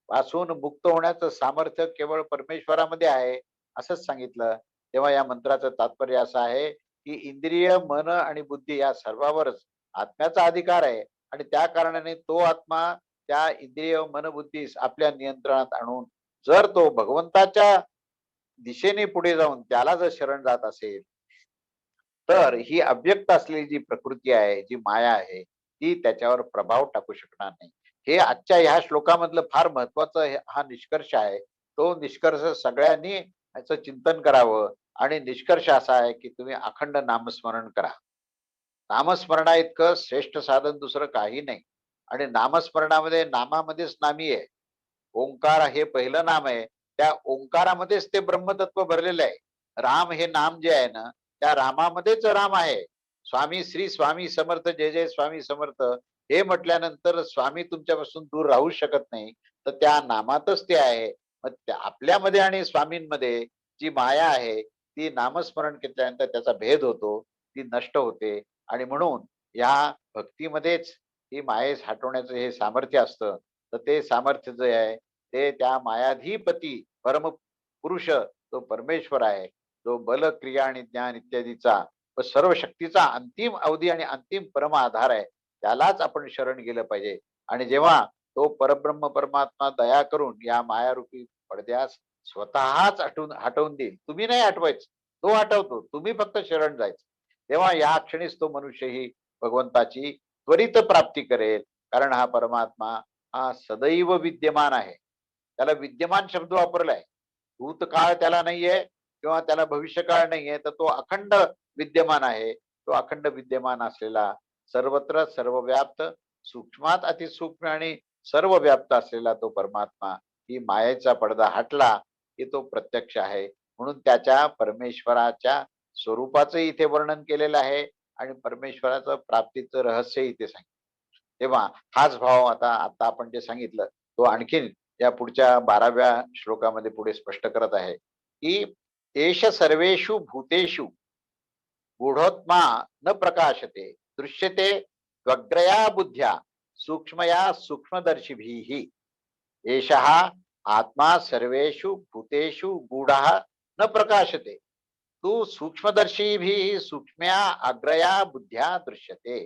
पासून मुक्त होण्याचं सामर्थ्य केवळ परमेश्वरामध्ये आहे असंच सांगितलं. तेव्हा या मंत्राचं तात्पर्य असं आहे, की इंद्रिय, मन आणि बुद्धी या सर्वांवरच आत्म्याचा अधिकार आहे आणि त्या कारणाने तो आत्मा त्या इंद्रिय, मन, बुद्धीस आपल्या नियंत्रणात आणून जर तो भगवंताच्या दिशेने पुढे जाऊन त्याला जर शरण जात असेल, तर ही अव्यक्त असलेली जी प्रकृती आहे, जी माया आहे, ती त्याच्यावर प्रभाव टाकू शकणार नाही. हे आजच्या ह्या श्लोकामधलं फार महत्वाचं हा निष्कर्ष आहे. तो निष्कर्ष सगळ्यांनी याचं चिंतन करावं आणि निष्कर्ष असा आहे, की तुम्ही अखंड नामस्मरण करा. नामस्मरणा इतकं श्रेष्ठ साधन दुसरं काही नाही आणि नामस्मरणामध्ये नामामध्येच नामी आहे. ओंकार हे पहिलं नाम आहे. त्या ओंकारामध्येच ते ब्रह्मतत्व भरलेलं आहे. राम हे नाम जे आहे ना, त्या रामामध्येच राम आहे. स्वामी श्री स्वामी समर्थ, जय जय स्वामी समर्थ हे म्हटल्यानंतर स्वामी तुमच्यापासून दूर राहू शकत नाही. तर त्या नामातच ते आहे. मग आपल्यामध्ये आणि स्वामींमध्ये जी माया आहे, ती नामस्मरण केल्यानंतर त्याचा भेद होतो, ती नष्ट होते आणि म्हणून या भक्तीमध्येच ही मायेस हटवण्याचं हे सामर्थ्य असतं. तर ते सामर्थ्य जे आहे ते त्या मायाधिपती परम पुरुष तो परमेश्वर आहे, जो बल, क्रिया आणि ज्ञान इत्यादीचा व सर्व शक्तीचा अंतिम अवधी आणि अंतिम परम आधार आहे. त्यालाच आपण शरण गेलं पाहिजे. आणि जेव्हा तो परब्रह्म परमात्मा दया करून या मायारूपी पडद्यास स्वतःच हटवून देईल. तुम्ही नाही हटवायचं, तो हटवतो. तुम्ही फक्त शरण जायचं. तेव्हा या क्षणीच तो मनुष्य ही भगवंताची त्वरित प्राप्ती करेल. कारण हा परमात्मा हा सदैव विद्यमान आहे. त्याला विद्यमान शब्द वापरलाय. भूतकाळ त्याला नाहीये किंवा त्याला भविष्यकाळ नाहीये, तर तो अखंड विद्यमान आहे. तो अखंड विद्यमान असलेला सर्वत्र सर्वव्याप्त, सूक्ष्मात अतिसूक्ष्म आणि सर्व व्याप्त असलेला तो परमात्मा ही मायेचा पडदा हटला की तो प्रत्यक्ष आहे. म्हणून त्याच्या परमेश्वराच्या स्वरूपाचं इथे वर्णन केलेलं आहे आणि परमेश्वराचं प्राप्तीचं रहस्य इथे सांगितलं. तेव्हा हाच भाव आता आपण जे सांगितलं तो आणखीन या पुढच्या 12व्या श्लोकामध्ये पुढे स्पष्ट करत आहे, की एष सर्वेषु भूतेषु गूढोत्मा न प्रकाशते दृश्यते त्वग्रया बुद्ध्या सूक्ष्मया सूक्ष्मदर्शिभिः एषः आत्मा सर्वेषु भूतेषु गूढः न प्रकाशते तू सूक्ष्मदर्शीभिः सूक्ष्म्या अग्रया बुद्ध्या दृश्यते.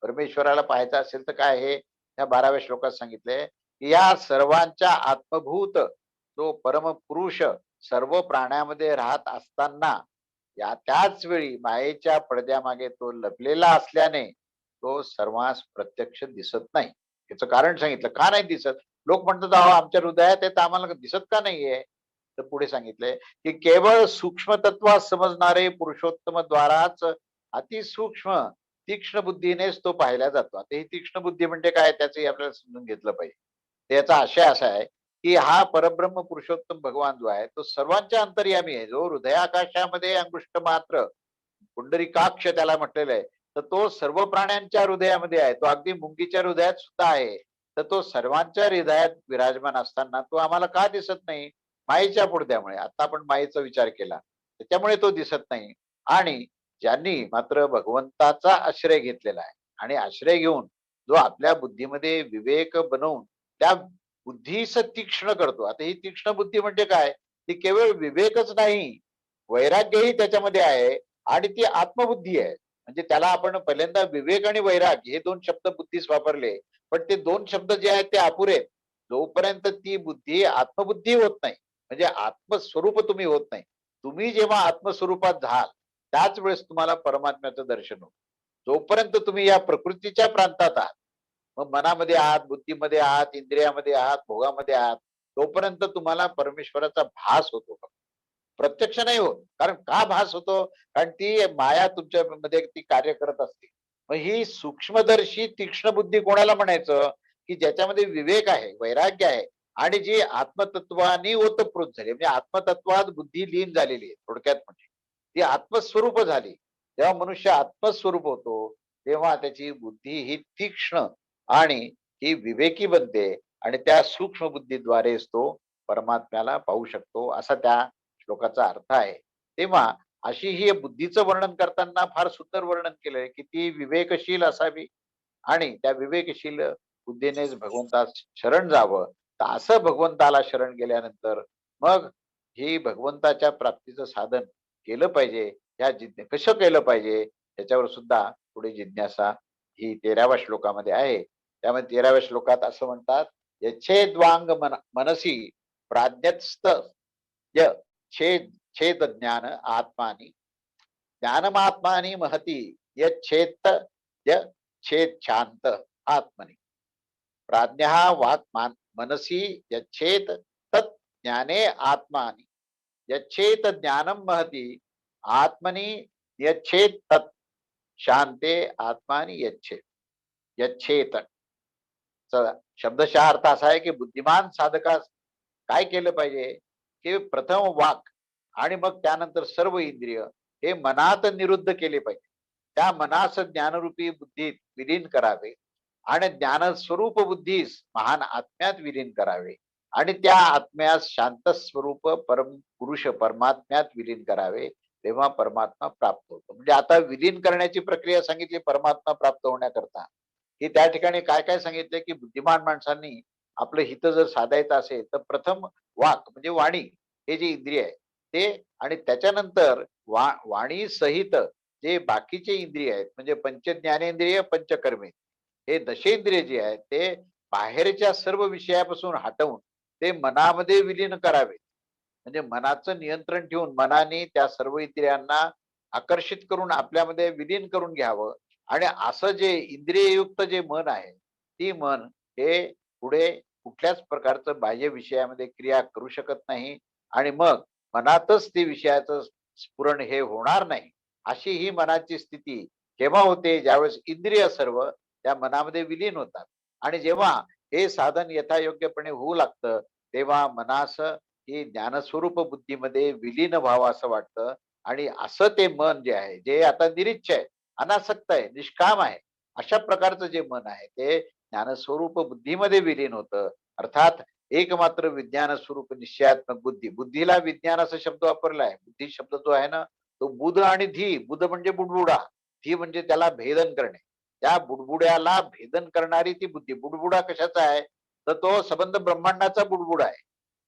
परमेश्वराला पाहायचं असेल तर काय हे या 12व्या श्लोकात सांगितलंय, की या सर्वांच्या आत्मभूत जो परमपुरुष सर्व प्राण्यामध्ये राहत असताना या त्याच वेळी मायेच्या पडद्यामागे तो लपलेला असल्याने तो सर्वांस प्रत्यक्ष दिसत नाही. याचं कारण सांगितलं का नाही दिसत. लोक म्हणतात अहो आमच्या हृदयात आहे तर आम्हाला दिसत का नाहीये. तर पुढे सांगितलंय, की केवळ सूक्ष्म तत्वात समजणारे पुरुषोत्तम द्वाराच अतिसूक्ष्म तीक्ष्ण बुद्धीनेच तो पाहिला जातो. आता ही तीक्ष्ण बुद्धी म्हणजे काय त्याचंही आपल्याला समजून घेतलं पाहिजे. त्याचा आशय असा आहे, की हा परब्रह्म पुरुषोत्तम भगवान जो आहे तो सर्वांच्या अंतर्यामी आहे. जो हृदयाकाशामध्ये अंगुष्ठ मात्र पुंडरीकाक्ष त्याला म्हटलेलं आहे. तर तो सर्व प्राण्यांच्या हृदयामध्ये आहे. तो अगदी मुंगीच्या हृदयात सुद्धा आहे. तर तो सर्वांच्या हृदयात विराजमान असताना तो आम्हाला का दिसत नाही? मायेच्या पडद्यामुळे. आता आपण मायेचा विचार केला त्याच्यामुळे तो दिसत नाही. आणि ज्यांनी मात्र भगवंताचा आश्रय घेतलेला आहे आणि आश्रय घेऊन जो आपल्या बुद्धीमध्ये विवेक बनवून त्या बुद्धीस तीक्ष्ण करतो. आता ही तीक्ष्ण बुद्धी म्हणजे काय? ती केवळ विवेकच नाही, वैराग्यही त्याच्यामध्ये आहे आणि ती आत्मबुद्धी आहे. म्हणजे त्याला आपण पहिल्यांदा विवेक आणि वैराग हे दोन शब्द बुद्धीस वापरले, पण ते दोन शब्द जे आहेत ते अपुरे आहेत. जोपर्यंत ती बुद्धी आत्मबुद्धी होत नाही, म्हणजे आत्मस्वरूप तुम्ही होत नाही. तुम्ही जेव्हा आत्मस्वरूपात झाल त्याच वेळेस तुम्हाला परमात्म्याचं दर्शन होतं. जोपर्यंत तुम्ही या प्रकृतीच्या प्रांतात आहात, मग मनामध्ये आहात, बुद्धीमध्ये आहात, इंद्रियामध्ये आहात, भोगामध्ये आहात, तोपर्यंत तुम्हाला परमेश्वराचा भास होतो. प्रत्यक्ष नाही होत. कारण का भास होतो? कारण ती माया तुमच्या मध्ये ती कार्य करत असते. मग ही सूक्ष्मदर्शी तीक्ष्ण बुद्धी कोणाला म्हणायचं? की ज्याच्यामध्ये विवेक आहे, वैराग्य आहे आणि जी आत्मतत्वानी ओतप्रोत झाली, म्हणजे आत्मतत्वात बुद्धी लीन झालेली आहे थोडक्यात. म्हणजे ती आत्मस्वरूप झाली. जेव्हा मनुष्य आत्मस्वरूप होतो तेव्हा त्याची बुद्धी ही तीक्ष्ण आणि ही विवेकी बनते आणि त्या सूक्ष्म बुद्धीद्वारेच तो परमात्म्याला पाहू शकतो, असा त्या श्लोकाचा अर्थ आहे. तेव्हा अशी ही बुद्धीचं वर्णन करताना फार सुंदर वर्णन केलंय की ती विवेकशील असावी आणि त्या विवेकशील बुद्धीनेच भगवंतास शरण जावं. तर असं भगवंताला शरण गेल्यानंतर मग ही भगवंताच्या प्राप्तीचं साधन केलं पाहिजे. या कसं केलं पाहिजे याच्यावर सुद्धा पुढे जिज्ञासा ही 13व्या श्लोकामध्ये आहे. त्यामध्ये 13व्या श्लोकात असं म्हणतात, यच्छेद्वांग मनसी प्राज्ञस्त य छेद छेद ज्ञान आत्मानी ज्ञानमात्मानी महती यच्छेत य छेद शांत आत्मनि प्राज्ञः वाक् मनसी यच्छेत तत् ज्ञाने आत्मानि यच्छेत ज्ञानम महती आत्मनि यच्छेत तत् शांते आत्मानि यच्छेत यच्छेत शब्दशः अर्थ असा आहे की बुद्धिमान साधकास काय केलं पाहिजे? की प्रथम वाक आणि मग त्यानंतर सर्व इंद्रिय हे मनात निरुद्ध केले पाहिजे. त्या मनास ज्ञानरूपी बुद्धीत विलीन करावे आणि ज्ञानस्वरूप बुद्धीस महान आत्म्यात विलीन करावे आणि त्या आत्म्यास शांत स्वरूप परम पुरुष परमात्म्यात विलीन करावे. तेव्हा परमात्मा प्राप्त होतो. म्हणजे आता विलीन करण्याची प्रक्रिया सांगितली परमात्मा प्राप्त होण्याकरता, की त्या ठिकाणी काय काय सांगितलंय की बुद्धिमान माणसांनी आपलं हित जर साधायचं असेल तर प्रथम वाक म्हणजे वाणी हे जे इंद्रिय आहे ते, आणि त्याच्यानंतर वाणी सहित जे बाकीचे इंद्रिय आहेत म्हणजे पंच ज्ञानेंद्रिय पंचकर्मे हे दशेंद्रिय जे आहेत ते बाहेरच्या सर्व विषयापासून हटवून ते मनामध्ये विलीन करावे. म्हणजे मनाचं नियंत्रण ठेवून मनाने त्या सर्व इंद्रियांना आकर्षित करून आपल्यामध्ये विलीन करून घ्यावं. आणि असं जे इंद्रिययुक्त जे मन आहे ती मन हे पुढे कुठल्याच प्रकारचं बाह्य विषयामध्ये क्रिया करू शकत नाही आणि मग मनातच ते विषयाचं स्फुरण हे होणार नाही. अशी ही मनाची स्थिती केव्हा होते? ज्यावेळेस इंद्रिय सर्व त्या मनामध्ये विलीन होतात आणि जेव्हा हे साधन यथायोग्यपणे होऊ लागतं तेव्हा मनास ही ज्ञानस्वरूप बुद्धीमध्ये विलीन व्हावं असं वाटतं. आणि असं ते मन जे आहे जे आता निरीच्छ आहे, अनासक्त आहे, निष्काम आहे, अशा प्रकारचं जे मन आहे ते ज्ञानस्वरूप बुद्धीमध्ये विलीन होतं. अर्थात एकमात्र विज्ञान स्वरूप निश्चयात्मक बुद्धी. बुद्धीला विज्ञान असा शब्द वापरला आहे. बुद्धी शब्द जो आहे ना तो बुध आणि धी. बुध म्हणजे बुडबुडा, धी म्हणजे त्याला भेदन करणे. त्या बुडबुड्याला भेदन करणारी ती बुद्धी. बुडबुडा कशाचा आहे? तर तो संबंध ब्रह्मांडाचा बुडबुडा आहे.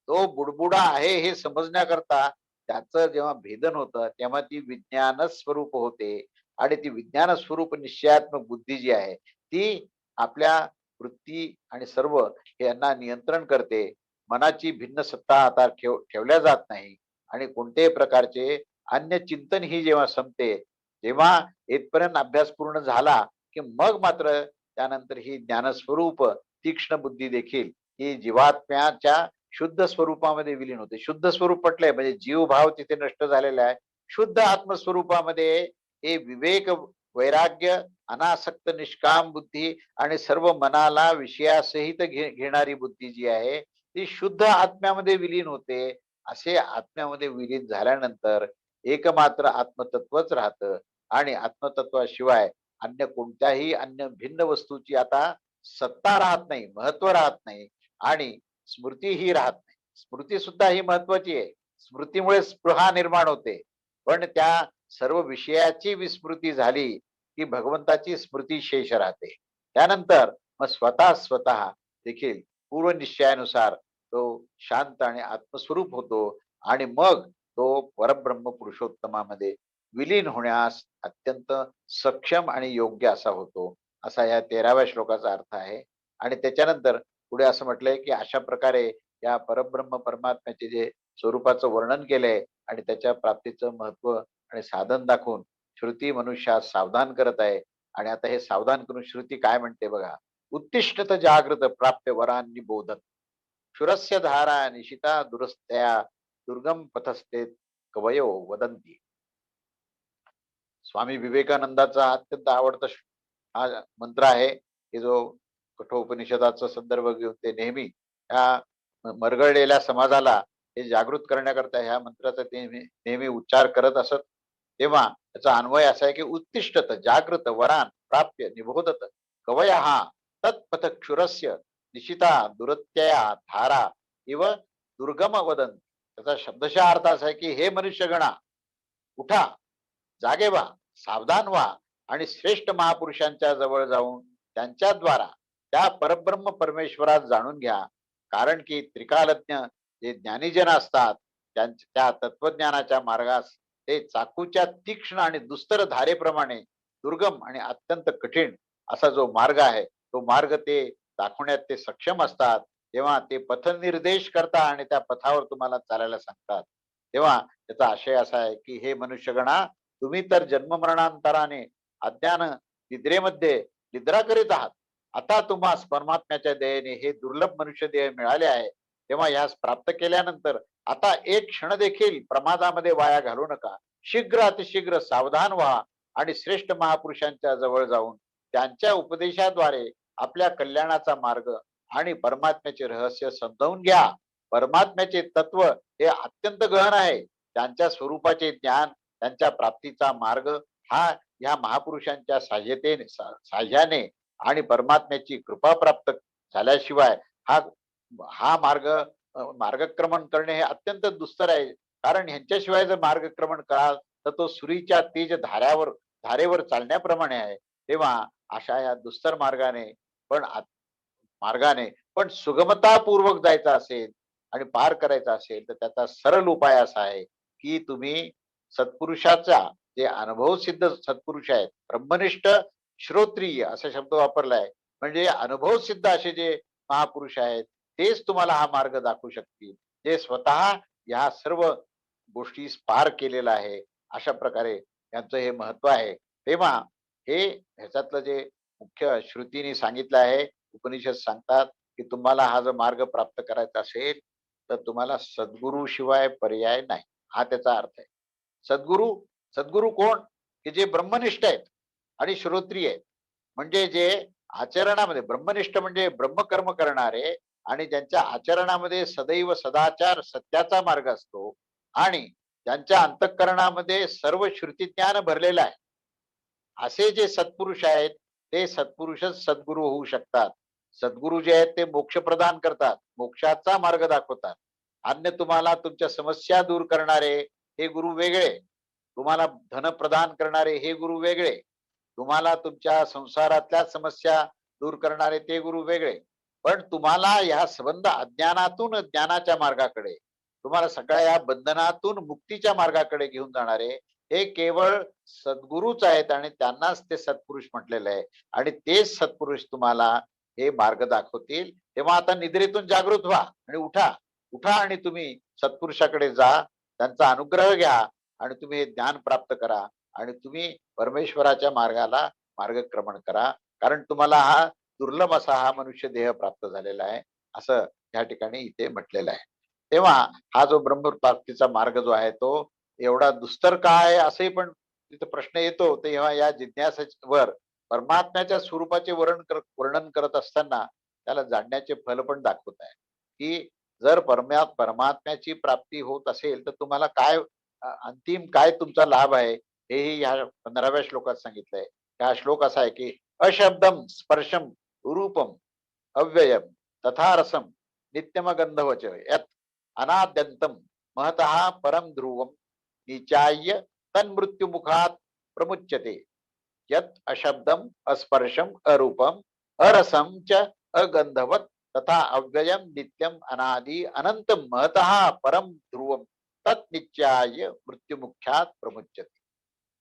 तो बुडबुडा आहे हे समजण्याकरता त्याचं जेव्हा भेदन होतं तेव्हा ती विज्ञान स्वरूप होते आणि ती विज्ञान स्वरूप निश्चयात्मक बुद्धी जी आहे ती आपल्या वृत्ती आणि सर्व हे यांना नियंत्रण करते. मनाची भिन्न सत्ता आता ठेवल्या जात नाही आणि कोणत्याही प्रकारचे अन्य चिंतन ही जेव्हा संपते तेव्हा इथपर्यंत अभ्यास पूर्ण झाला की मग मात्र त्यानंतर ही ज्ञानस्वरूप तीक्ष्ण बुद्धी देखील ही जीवात्म्याच्या शुद्ध स्वरूपामध्ये विलीन होते. शुद्ध स्वरूप पटलंय म्हणजे जीव भाव तिथे नष्ट झालेला आहे. शुद्ध आत्मस्वरूपामध्ये हे विवेक, वैराग्य, अनासक्त निष्काम बुद्धी आणि सर्व मनाला विषयासहित घेणारी बुद्धी जी आहे ती शुद्ध आत्म्यामध्ये विलीन होते. असे आत्म्यामध्ये विलीन झाल्यानंतर एकमात्र आत्मतत्वच राहतं आणि आत्मतत्वाशिवाय अन्य कोणत्याही अन्य भिन्न वस्तूची आता सत्ता राहत नाही, महत्व राहत नाही आणि स्मृती ही राहत नाही. स्मृती सुद्धा ही महत्वाची आहे. स्मृतीमुळे स्पृहा निर्माण होते. पण त्या सर्व विषयाची विस्मृती झाली की भगवंताची स्मृती शेष राहते. त्यानंतर मग स्वतः देखील पूर्व निश्चयानुसार तो शांत आणि आत्मस्वरूप होतो आणि मग तो परब्रह्म पुरुषोत्तमामध्ये विलीन होण्यास अत्यंत सक्षम आणि योग्य असा होतो. असा या 13व्या श्लोकाचा अर्थ आहे. आणि त्याच्यानंतर पुढे असं म्हटलंय की अशा प्रकारे या परब्रह्म परमात्म्याचे जे स्वरूपाचं वर्णन केलंय आणि त्याच्या प्राप्तीचं महत्व आणि साधन दाखवून श्रुती मनुष्यास सावधान करत आहे. आणि आता हे सावधान करून श्रुती काय म्हणते बघा. उत्तिष्ठत जागृत प्राप्य वरांनी बोधत क्षुरस्य धारा निशिता दुरस्तया दुर्गम पथस्ते कवयो वदंती. स्वामी विवेकानंदाचा अत्यंत आवडता हा मंत्र आहे की जो कठोपनिषदाचा संदर्भ घेऊन ते नेहमी ह्या मरगळलेल्या समाजाला हे जागृत करण्याकरता ह्या मंत्राचा ते नेहमी उच्चार करत असत. तेव्हा त्याचा अन्वय असा आहे की उत्तिष्ठत जागृत वरान प्राप्य निबोधत कवया तत्पथ क्षुरस्य निशिता दुरत्यया धारा इव दुर्गम वदन. त्याचा शब्दशः अर्थ असा आहे की हे मनुष्यगणा, उठा, जागे व्हा, सावधान व्हा आणि श्रेष्ठ महापुरुषांच्या जवळ जाऊन त्यांच्याद्वारा त्या परब्रह्म परमेश्वरात जाणून घ्या. कारण की त्रिकालज्ञ जे ज्ञानीजन असतात त्या तत्वज्ञानाच्या मार्गास ते चाकूच्या तीक्ष्ण आणि दुस्तर धारेप्रमाणे दुर्गम आणि अत्यंत कठीण असा जो मार्ग आहे तो मार्ग ते दाखवण्यात ते सक्षम असतात. तेव्हा ते पथनिर्देश करता आणि त्या पथावर तुम्हाला चालायला सांगतात. तेव्हा त्याचा आशय असा आहे की हे मनुष्यगणा, तुम्ही तर जन्ममरणांतराने अज्ञान निद्रेमध्ये निद्रा करीत आहात. आता तुम्हाला परमात्म्याच्या दयेने हे दुर्लभ मनुष्य देह मिळाले आहे. तेव्हा यास प्राप्त केल्यानंतर आता एक क्षण देखील प्रमादामध्ये वाया घालू नका. शीघ्र अतिशीघ्र सावधान व्हा आणि श्रेष्ठ महापुरुषांच्या जवळ जाऊन त्यांच्या उपदेशाद्वारे आपल्या कल्याणाचा मार्ग आणि परमात्म्याचे रहस्य समजावून घ्या. परमात्म्याचे तत्व हे अत्यंत गहन आहे. त्यांच्या स्वरूपाचे ज्ञान, त्यांच्या प्राप्तीचा मार्ग हा या महापुरुषांच्या साह्याने आणि परमात्म्याची कृपा प्राप्त झाल्याशिवाय हा हा मार्गक्रमण करणे हे अत्यंत दुस्तर आहे. कारण ह्यांच्याशिवाय जर मार्गक्रमण कराल तर तो सुरीच्या तेज धारेवर चालण्याप्रमाणे आहे. तेव्हा अशा या दुस्तर मार्गाने पण सुगमतापूर्वक जायचं असेल आणि पार करायचा असेल तर त्याचा सरळ उपाय असा आहे की तुम्ही सत्पुरुषाचा जे अनुभव सिद्ध सत्पुरुष आहेत, ब्रह्मनिष्ठ श्रोत्रिय असा शब्द वापरलाय. म्हणजे अनुभव सिद्ध असे जे महापुरुष आहेत तेच तुम्हाला हा मार्ग दाखवू शकतील, जे स्वतः या सर्व गोष्टी पार केलेला आहे. अशा प्रकारे यांचं हे महत्व आहे. तेव्हा हे ह्याच्यातलं जे मुख्य श्रुतीने सांगितलं आहे, उपनिषद सांगतात की तुम्हाला हा जर मार्ग प्राप्त करायचा असेल तर तुम्हाला सद्गुरु शिवाय पर्याय नाही. हा त्याचा अर्थ आहे. सद्गुरु सद्गुरु कोण? की जे ब्रह्मनिष्ठ आहेत आणि श्रोत्रिय आहेत. म्हणजे जे आचरणामध्ये ब्रह्मनिष्ठ म्हणजे ब्रह्मकर्म करणारे आणि ज्यांच्या आचरणामध्ये सदैव सदाचार सत्याचा मार्ग असतो आणि ज्यांच्या अंतःकरणामध्ये सर्व श्रुतीज्ञान भरलेलं आहे, असे जे सत्पुरुष आहेत ते सत्पुरुषच सद्गुरु होऊ शकतात. सद्गुरु जे आहेत ते मोक्ष प्रदान करतात, मोक्षाचा मार्ग दाखवतात. अन्य तुम्हाला तुमच्या समस्या दूर करणारे हे गुरु वेगळे, तुम्हाला धन प्रदान करणारे हे गुरु वेगळे, तुम्हाला तुमच्या संसारातल्या समस्या दूर करणारे ते गुरु वेगळे. पण तुम्हाला या संबंध अज्ञानातून ज्ञानाच्या मार्गाकडे, तुम्हाला सगळ्या या बंधनातून मुक्तीच्या मार्गाकडे घेऊन जाणारे हे केवळ सद्गुरूच आहेत आणि त्यांनाच ते सत्पुरुष म्हटलेलं आहे. आणि तेच सत्पुरुष तुम्हाला हे मार्ग दाखवतील. तेव्हा आता निद्रेतून जागृत व्हा आणि उठा. उठा आणि तुम्ही सत्पुरुषाकडे जा, त्यांचा अनुग्रह घ्या आणि तुम्ही हे ज्ञान प्राप्त करा आणि तुम्ही परमेश्वराच्या मार्गाला मार्गक्रमण करा. कारण तुम्हाला हा दुर्लभ असा हा मनुष्य देह प्राप्त झालेला आहे, असं या ठिकाणी इथे म्हटलेलं आहे. तेव्हा हा जो ब्रह्मप्राप्तीचा मार्ग जो आहे तो एवढा दुस्तर का आहे असंही पण तिथे प्रश्न येतो. तेव्हा या जिज्ञासेवर परमात्म्याच्या स्वरूपाचे वर्णन करत असताना त्याला जाणण्याचे फल पण दाखवत आहे की जर परमात्म्याची प्राप्ती होत असेल तर तुम्हाला काय अंतिम काय तुमचा लाभ आहे हेही ह्या 15व्या श्लोकात सांगितलंय. हा श्लोक असा आहे की अशब्दम स्पर्शम रूपम अव्ययम तथा रसम नित्यमगंधवच यत् अनाद्यंतम महतः परम ध्रुवम निचाय्य तन्मृत्युमुखात् प्रमुच्यते यत् अशब्दम अस्पर्शम अरूपम अरसम च अगंधवत तथा अव्ययम नित्यम अनादि अनंतम महतः परम ध्रुवम तत्नित्याय मृत्युमुख्यात प्रमुच्यते.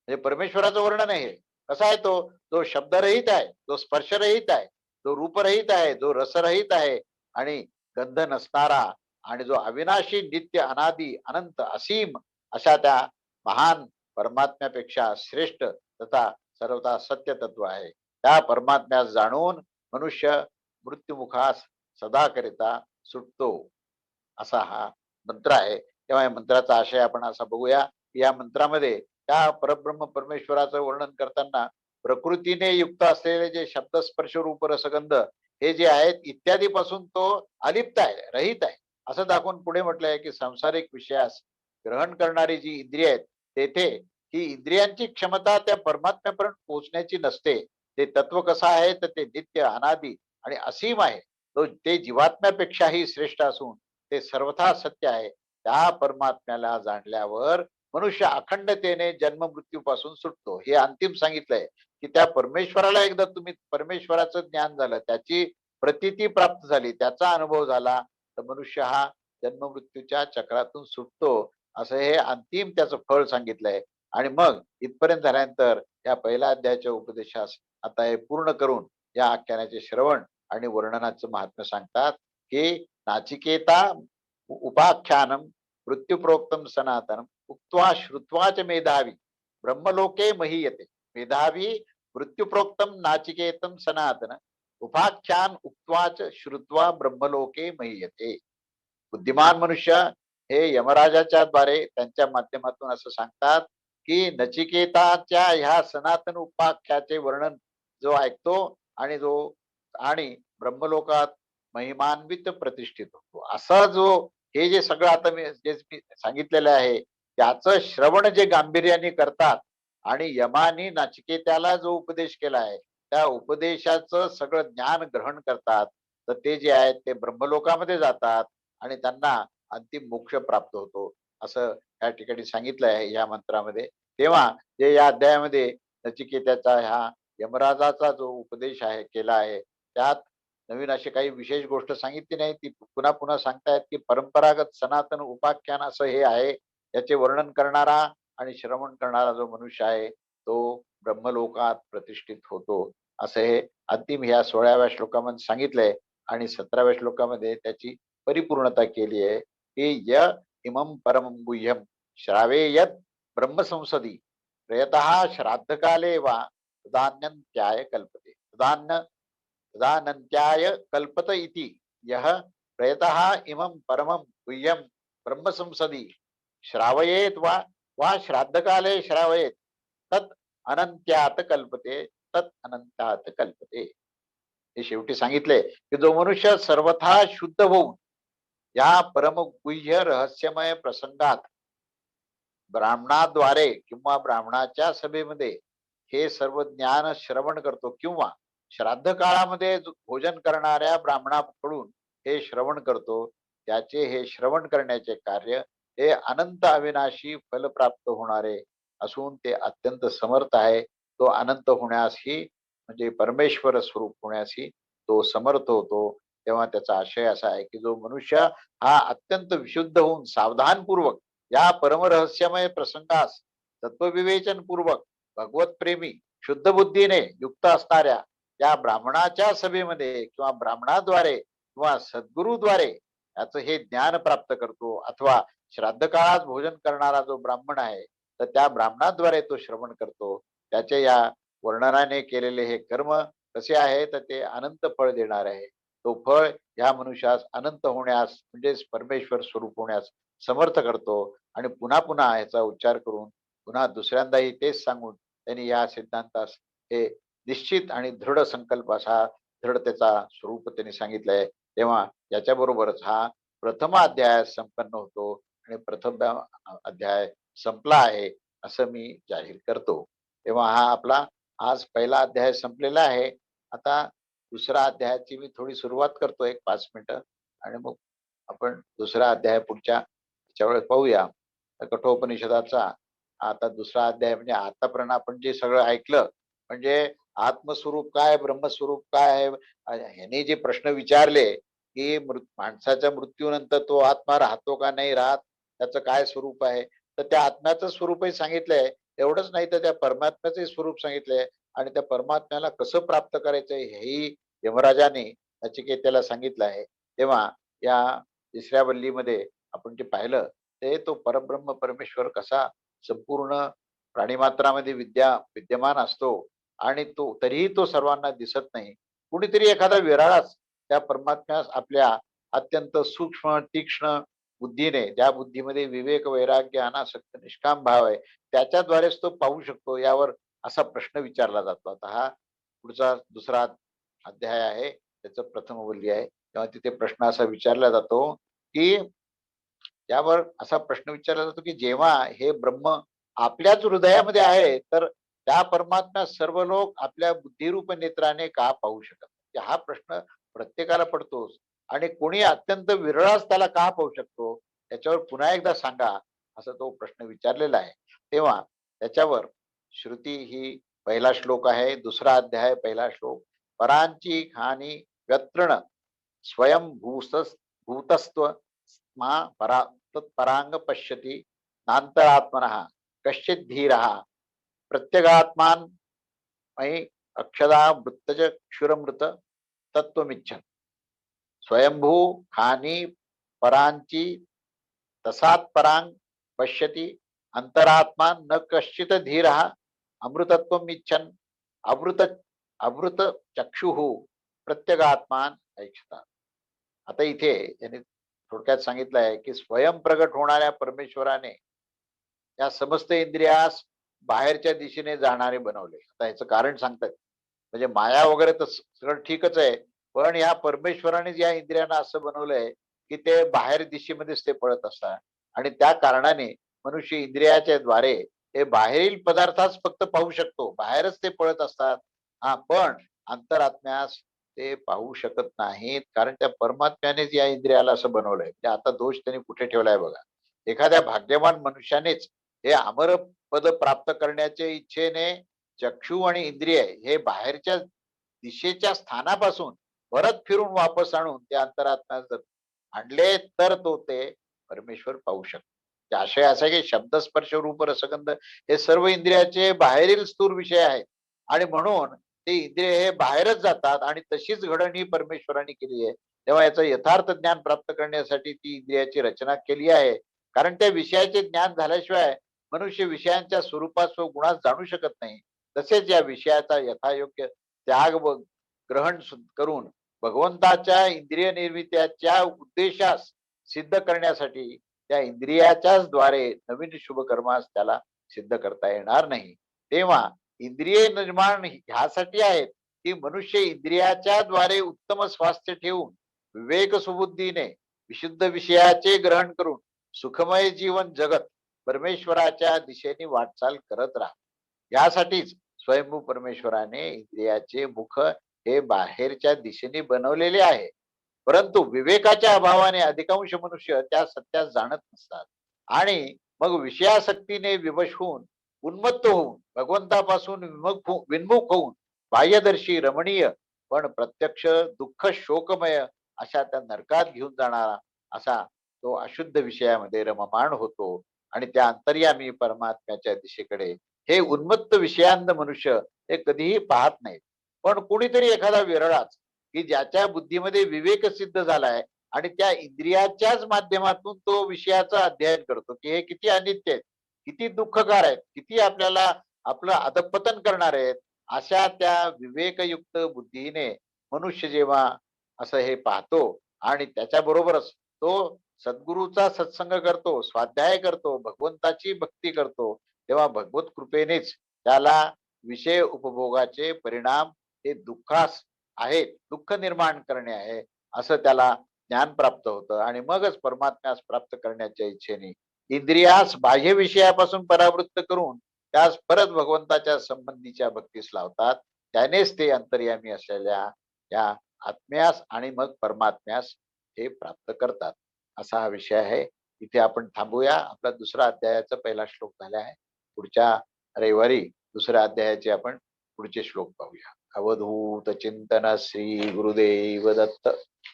म्हणजे परमेश्वराचं वर्णन आहे. कसा आहे तो? जो शब्दरहित आहे, जो स्पर्शरहित आहे, जो रूपरहित आहे, जो रसरहित आहे आणि गंध नसणारा आणि जो अविनाशी नित्य अनादि अनंत असीम अशा त्या महान परमात्म्यापेक्षा श्रेष्ठ तथा सर्वथा सत्य तत्व आहे. त्या परमात्म्यास जाणून मनुष्य मृत्युमुखास सदा करिता सुटतो असा हा मंत्र आहे. तेव्हा या मंत्राचा आशय आपण असा बघूया की या मंत्रामध्ये त्या परब्रह्म परमेश्वराचं वर्णन करताना प्रकृतीने युक्त असलेले जे शब्द स्पर्श रूप रसगंध हे जे आहेत इत्यादी पासून तो अलिप्त आहे, रहित आहे असं दाखवून पुढे म्हटलंय की सांसारिक विषयास ग्रहण करणारी जी इंद्रिय आहेत तेथे ही इंद्रियांची क्षमता त्या परमात्म्यापर्यंत पोहोचण्याची नसते. ते तत्व कसं आहे तर ते नित्य अनादि आणि असीम आहे. तो ते जीवात्म्यापेक्षाही श्रेष्ठ असून ते सर्वथा सत्य आहे. त्या परमात्म्याला जाणल्यावर मनुष्य अखंडतेने जन्म मृत्यूपासून सुटतो. हे अंतिम सांगितलंय की त्या परमेश्वराला एकदा तुम्ही परमेश्वराचं ज्ञान झालं, त्याची प्रतीती प्राप्त झाली, त्याचा अनुभव झाला तर मनुष्य हा जन्म मृत्यूच्या चक्रातून सुटतो असं हे अंतिम त्याचं फळ सांगितलंय. आणि मग इथपर्यंत झाल्यानंतर या पहिल्या अध्यायाच्या उपदेशास आता हे पूर्ण करून या आख्यानाचे श्रवण आणि वर्णनाचं महात्म्य सांगतात की नाचिकेता उपाख्यानम मृत्युप्रोक्तम सनातनम उक्त्वा श्रुत्वा च मेधावी ब्रह्मलोके महीयते. मेधावी मृत्युप्रोक्तम नाचिकेतम सनातन उपाख्यान उक्त्वा च श्रुत्वा ब्रह्मलोके महीयते. बुद्धिमान मनुष्य हे यमराजाच्या द्वारे त्यांच्या माध्यमातून असं सांगतात की नचिकेताच्या ह्या सनातन उपाख्याचे वर्णन जो ऐकतो आणि जो आणि ब्रह्मलोकात महिमान्वित प्रतिष्ठित होतो असा जो हे जे सगळं आता मी सांगितलेलं आहे त्याचं श्रवण जे गांभीर्याने करतात आणि यमानी नचिकेत्याला जो उपदेश केला आहे त्या उपदेशाचं सगळं ज्ञान ग्रहण करतात तर ते जे आहेत ते ब्रह्मलोकामध्ये जातात आणि त्यांना अंतिम मोक्ष प्राप्त होतो असं या ठिकाणी सांगितलं आहे या मंत्रामध्ये. तेव्हा जे या अध्यायामध्ये नचिकेत्याचा ह्या यमराजाचा जो उपदेश आहे केला आहे त्यात नवीन अशी काही विशेष गोष्ट सांगितली नाही. ती पुन्हा पुन्हा सांगतायत की परंपरागत सनातन उपाख्यान असं हे आहे. याचे वर्णन करणारा आणि श्रवण करणारा जो मनुष्य आहे तो ब्रह्मलोकात प्रतिष्ठित होतो असं हे अंतिम ह्या 16व्या श्लोकामध्ये सांगितलंय. आणि 17व्या श्लोकामध्ये त्याची परिपूर्णता केली आहे की य इमं परमं गुह्यं श्रावेयत ब्रह्मसंसदी प्रयतः श्राद्धकाले वा तदान्यन्त्याय कल्पते. तदानन्त्याय कल्पत इति यः प्रयतः इमं परमं गुह्यं ब्रह्मसंसदी श्रावयेत वा श्राद्धकाले श्रावयेत तत् अनंत्यात कल्पते तत् अनंतात कल्पते. हे शेवटी सांगितले की जो मनुष्य सर्वथा शुद्ध होऊन या परमगुह्य रहस्यमय प्रसंगात ब्राह्मणाद्वारे किंवा ब्राह्मणाच्या सभेमध्ये हे सर्व ज्ञान श्रवण करतो किंवा श्राद्ध काळामध्ये भोजन करणाऱ्या ब्राह्मणाकडून हे श्रवण करतो त्याचे हे श्रवण करण्याचे कार्य हे अनंत अविनाशी फल प्राप्त होणारे असून ते अत्यंत समर्थ आहे. तो अनंत होण्यासही म्हणजे परमेश्वर स्वरूप होण्यासही तो समर्थ होतो. तेव्हा त्याचा आशय असा आहे की जो मनुष्य हा अत्यंत विशुद्ध होऊन सावधानपूर्वक या परमरहस्यमय प्रसंगास तत्वविवेचन पूर्वक भगवत प्रेमी शुद्ध बुद्धीने युक्त असणाऱ्या या ब्राह्मणाच्या सभेमध्ये किंवा ब्राह्मणाद्वारे किंवा सद्गुरूद्वारे याचं हे ज्ञान प्राप्त करतो अथवा श्राद्ध काळात भोजन करणारा जो ब्राह्मण आहे तर त्या ब्राह्मणाद्वारे तो श्रवण करतो. त्याच्या या वर्णनाने केलेले हे कर्म कसे आहे तर ते अनंत फळ देणार आहे. तो फळ या मनुष्यास अनंत होण्यास म्हणजेच परमेश्वर स्वरूप होण्यास समर्थ करतो. आणि पुन्हा पुन्हा याचा उच्चार करून पुन्हा दुसऱ्यांदाही तेच सांगून त्यांनी या सिद्धांतास हे निश्चित आणि दृढ संकल्प असा दृढतेचा स्वरूप त्यांनी सांगितलंय. तेव्हा याच्याबरोबरच हा प्रथम अध्याय संपन्न होतो आणि प्रथम अध्याय संपला आहे असं मी जाहीर करतो. तेव्हा हा आपला आज पहिला अध्याय संपलेला आहे. आता दुसऱ्या अध्यायाची मी थोडी सुरुवात करतो, एक 5 मिनिटं, आणि मग आपण दुसरा अध्याय पुढच्या च्या वेळेस पाहूया. तर कठोपनिषदाचा आता दुसरा अध्याय, म्हणजे आतापर्यंत आपण जे सगळं ऐकलं, म्हणजे आत्मस्वरूप काय, ब्रह्मस्वरूप काय आहे, ह्याने जे प्रश्न विचारले की माणसाच्या मृत्यूनंतर तो आत्मा राहतो का नाही राहत, त्याचं काय स्वरूप आहे, तर त्या आत्म्याचं स्वरूपही सांगितलंय. एवढंच नाही तर त्या परमात्म्याचे स्वरूप सांगितलंय, आणि त्या परमात्म्याला कसं प्राप्त करायचंय हेही यमराजाने नचिकेताला सांगितलं आहे. तेव्हा या तिसऱ्या वल्लीमध्ये आपण जे पाहिलं ते तो परब्रह्म परमेश्वर कसा संपूर्ण प्राणीमात्रामध्ये विद्यमान असतो, आणि तो तरीही तो सर्वांना दिसत नाही. कुणीतरी एखादा विराळाच त्या परमात्म्यास आपल्या अत्यंत सूक्ष्म तीक्ष्ण बुद्धीने, ज्या बुद्धीमध्ये विवेक वैराग्य अनासक्त निष्काम भाव आहे, त्याच्याद्वारेच तो पाहू शकतो. यावर असा प्रश्न विचारला जातो. आता हा पुढचा दुसरा अध्याय आहे, त्याचं प्रथम वल्ली आहे. तेव्हा तिथे प्रश्न असा विचारला जातो की, यावर असा प्रश्न विचारला जातो की, जेव्हा हे ब्रह्म आपल्याच हृदयामध्ये आहे, तर त्या परमात्मा सर्व लोक आपल्या बुद्धिरूप नेत्राने का पाहू शकत नाही? हा प्रश्न प्रत्येकाला पडतोच, आणि कोणी अत्यंत विरळच त्याला का पाहू शकतो, त्याच्यावर पुन्हा एकदा सांगा, असा तो प्रश्न विचारलेला आहे. तेव्हा त्याच्यावर श्रुती ही पहिला श्लोक आहे, दुसरा अध्याय पहिला श्लोक. परांची हानी व्यत्रण स्वयंभूतस्त्व मा परा तत्परांग पश्यति नान्तरात्मनः कश्चित् धीरः प्रत्यगात्मान मयि अक्षदा मृतज क्षुरमृत तत्वमिच्छन्. स्वयंभू हानी परांची तसात परांग पश्यति अंतरात्मा न कश्चित धीरः अमृतत्वम इच्छन् अमृत अमृत चक्षुः प्रत्यगात्मान ऐक्षता. आता इथे यांनी थोडक्यात सांगितलं आहे की, स्वयं प्रगट होणाऱ्या परमेश्वराने या समस्त इंद्रियास बाहेरच्या दिशेने जाणारे बनवले. आता याचं कारण सांगतात, म्हणजे माया वगैरे तर सगळं ठीकच आहे, पण या परमेश्वराने या इंद्रियांना असं बनवलंय की ते बाहेर दिशेमध्येच ते पळत असतात, आणि त्या कारणाने मनुष्य इंद्रियाच्या द्वारे हे बाहेरील पदार्थाच फक्त पाहू शकतो, बाहेरच ते पळत असतात. हा, पण अंतरात्म्यास ते पाहू शकत नाहीत, कारण त्या परमात्म्यानेच या इंद्रियाला असं बनवलंय. म्हणजे आता दोष त्यांनी कुठे ठेवलाय बघा. एखाद्या भाग्यवान मनुष्यानेच हे अमर पद प्राप्त करण्याच्या इच्छेने चक्षु आणि इंद्रिय हे बाहेरच्या दिशेच्या स्थानापासून परत फिरून वापस आणून त्या अंतरात्म्यात जर आणले, तर तो ते परमेश्वर पाहू शकतो. ते आशय असा की, शब्द स्पर्श रूप रसगंध हे सर्व इंद्रियाचे बाहेरील स्थूल विषय आहेत, आणि म्हणून ते इंद्रिय हे बाहेरच जातात, आणि तशीच घडण ही परमेश्वराने केली आहे. तेव्हा याचं यथार्थ ज्ञान प्राप्त करण्यासाठी ती इंद्रियाची रचना केली आहे. कारण त्या विषयाचे ज्ञान झाल्याशिवाय मनुष्य विषयांच्या स्वरूपात व गुणात जाणू शकत नाही. तसेच या विषयाचा यथायोग्य त्याग व ग्रहण करून भगवंताच्या इंद्रिय निर्मित्याच्या उद्देशास सिद्ध करण्यासाठी त्या इंद्रियाच्याच द्वारे नवीन शुभ कर्मास त्याला सिद्ध करता येणार नाही. तेव्हा इंद्रिय निर्माण ह्यासाठी आहेत की, मनुष्य इंद्रियाच्या द्वारे उत्तम स्वास्थ्य ठेवून विवेक सुबुद्धीने विशुद्ध विषयाचे ग्रहण करून सुखमय जीवन जगत परमेश्वराच्या दिशेने वाटचाल करत राहा. यासाठीच स्वयंभू परमेश्वराने इंद्रियाचे मुख हे बाहेरच्या दिशेने बनवलेले आहे. परंतु विवेकाच्या अभावाने अधिकांश मनुष्य त्या सत्यास जाणत नसतात, आणि मग विषयासक्तीने विवश होऊन उन्मत्त होऊन भगवंतापासून विन्मुख होऊन बाह्यदर्शी रमणीय पण प्रत्यक्ष दुःख शोकमय अशा त्या नरकात घेऊन जाणारा असा तो अशुद्ध विषयामध्ये रममाण होतो, आणि त्या अंतर्यामी परमात्म्याच्या दिशेकडे हे उन्मत्त विषयांद मनुष्य हे कधीही पाहत नाहीत. पण कुणीतरी एखादा विरळाच की ज्याच्या बुद्धीमध्ये विवेक सिद्ध झालाय, आणि त्या इंद्रियाच्याच माध्यमातून तो विषयाचा अध्ययन करतो की हे किती अनित्य आहेत, किती दुःखकार आहेत, किती आपल्याला आपलं अधपतन करणार आहेत, अशा त्या विवेकयुक्त बुद्धीने मनुष्य जेव्हा असं हे पाहतो, आणि त्याच्याबरोबरच तो सद्गुरूचा सत्संग करतो, स्वाध्याय करतो, भगवंताची भक्ती करतो, तेव्हा भगवत कृपेनेच त्याला विषय उपभोगाचे परिणाम हे दुःखास आहेत, दुःख निर्माण करणे आहे, असं त्याला ज्ञान प्राप्त होतं, आणि मगच परमात्म्यास प्राप्त करण्याच्या इच्छेने इंद्रियास बाह्य विषयापासून परावृत्त करून त्यास परत भगवंताच्या संबंधीच्या भक्तीस लावतात. त्यानेच ते अंतर्यामी असलेल्या त्या आत्म्यास आणि मग परमात्म्यास हे प्राप्त करतात. असा हा विषय आहे. इथे आपण थांबूया. आपला दुसरा अध्यायाचा पहिला श्लोक झाला आहे. पुढच्या रविवारी दुसऱ्या अध्यायाचे आपण पुढचे श्लोक पाहूया. अवधूत चिंतन श्री गुरुदेव दत्त.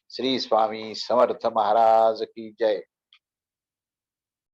श्री स्वामी समर्थ महाराज की जय.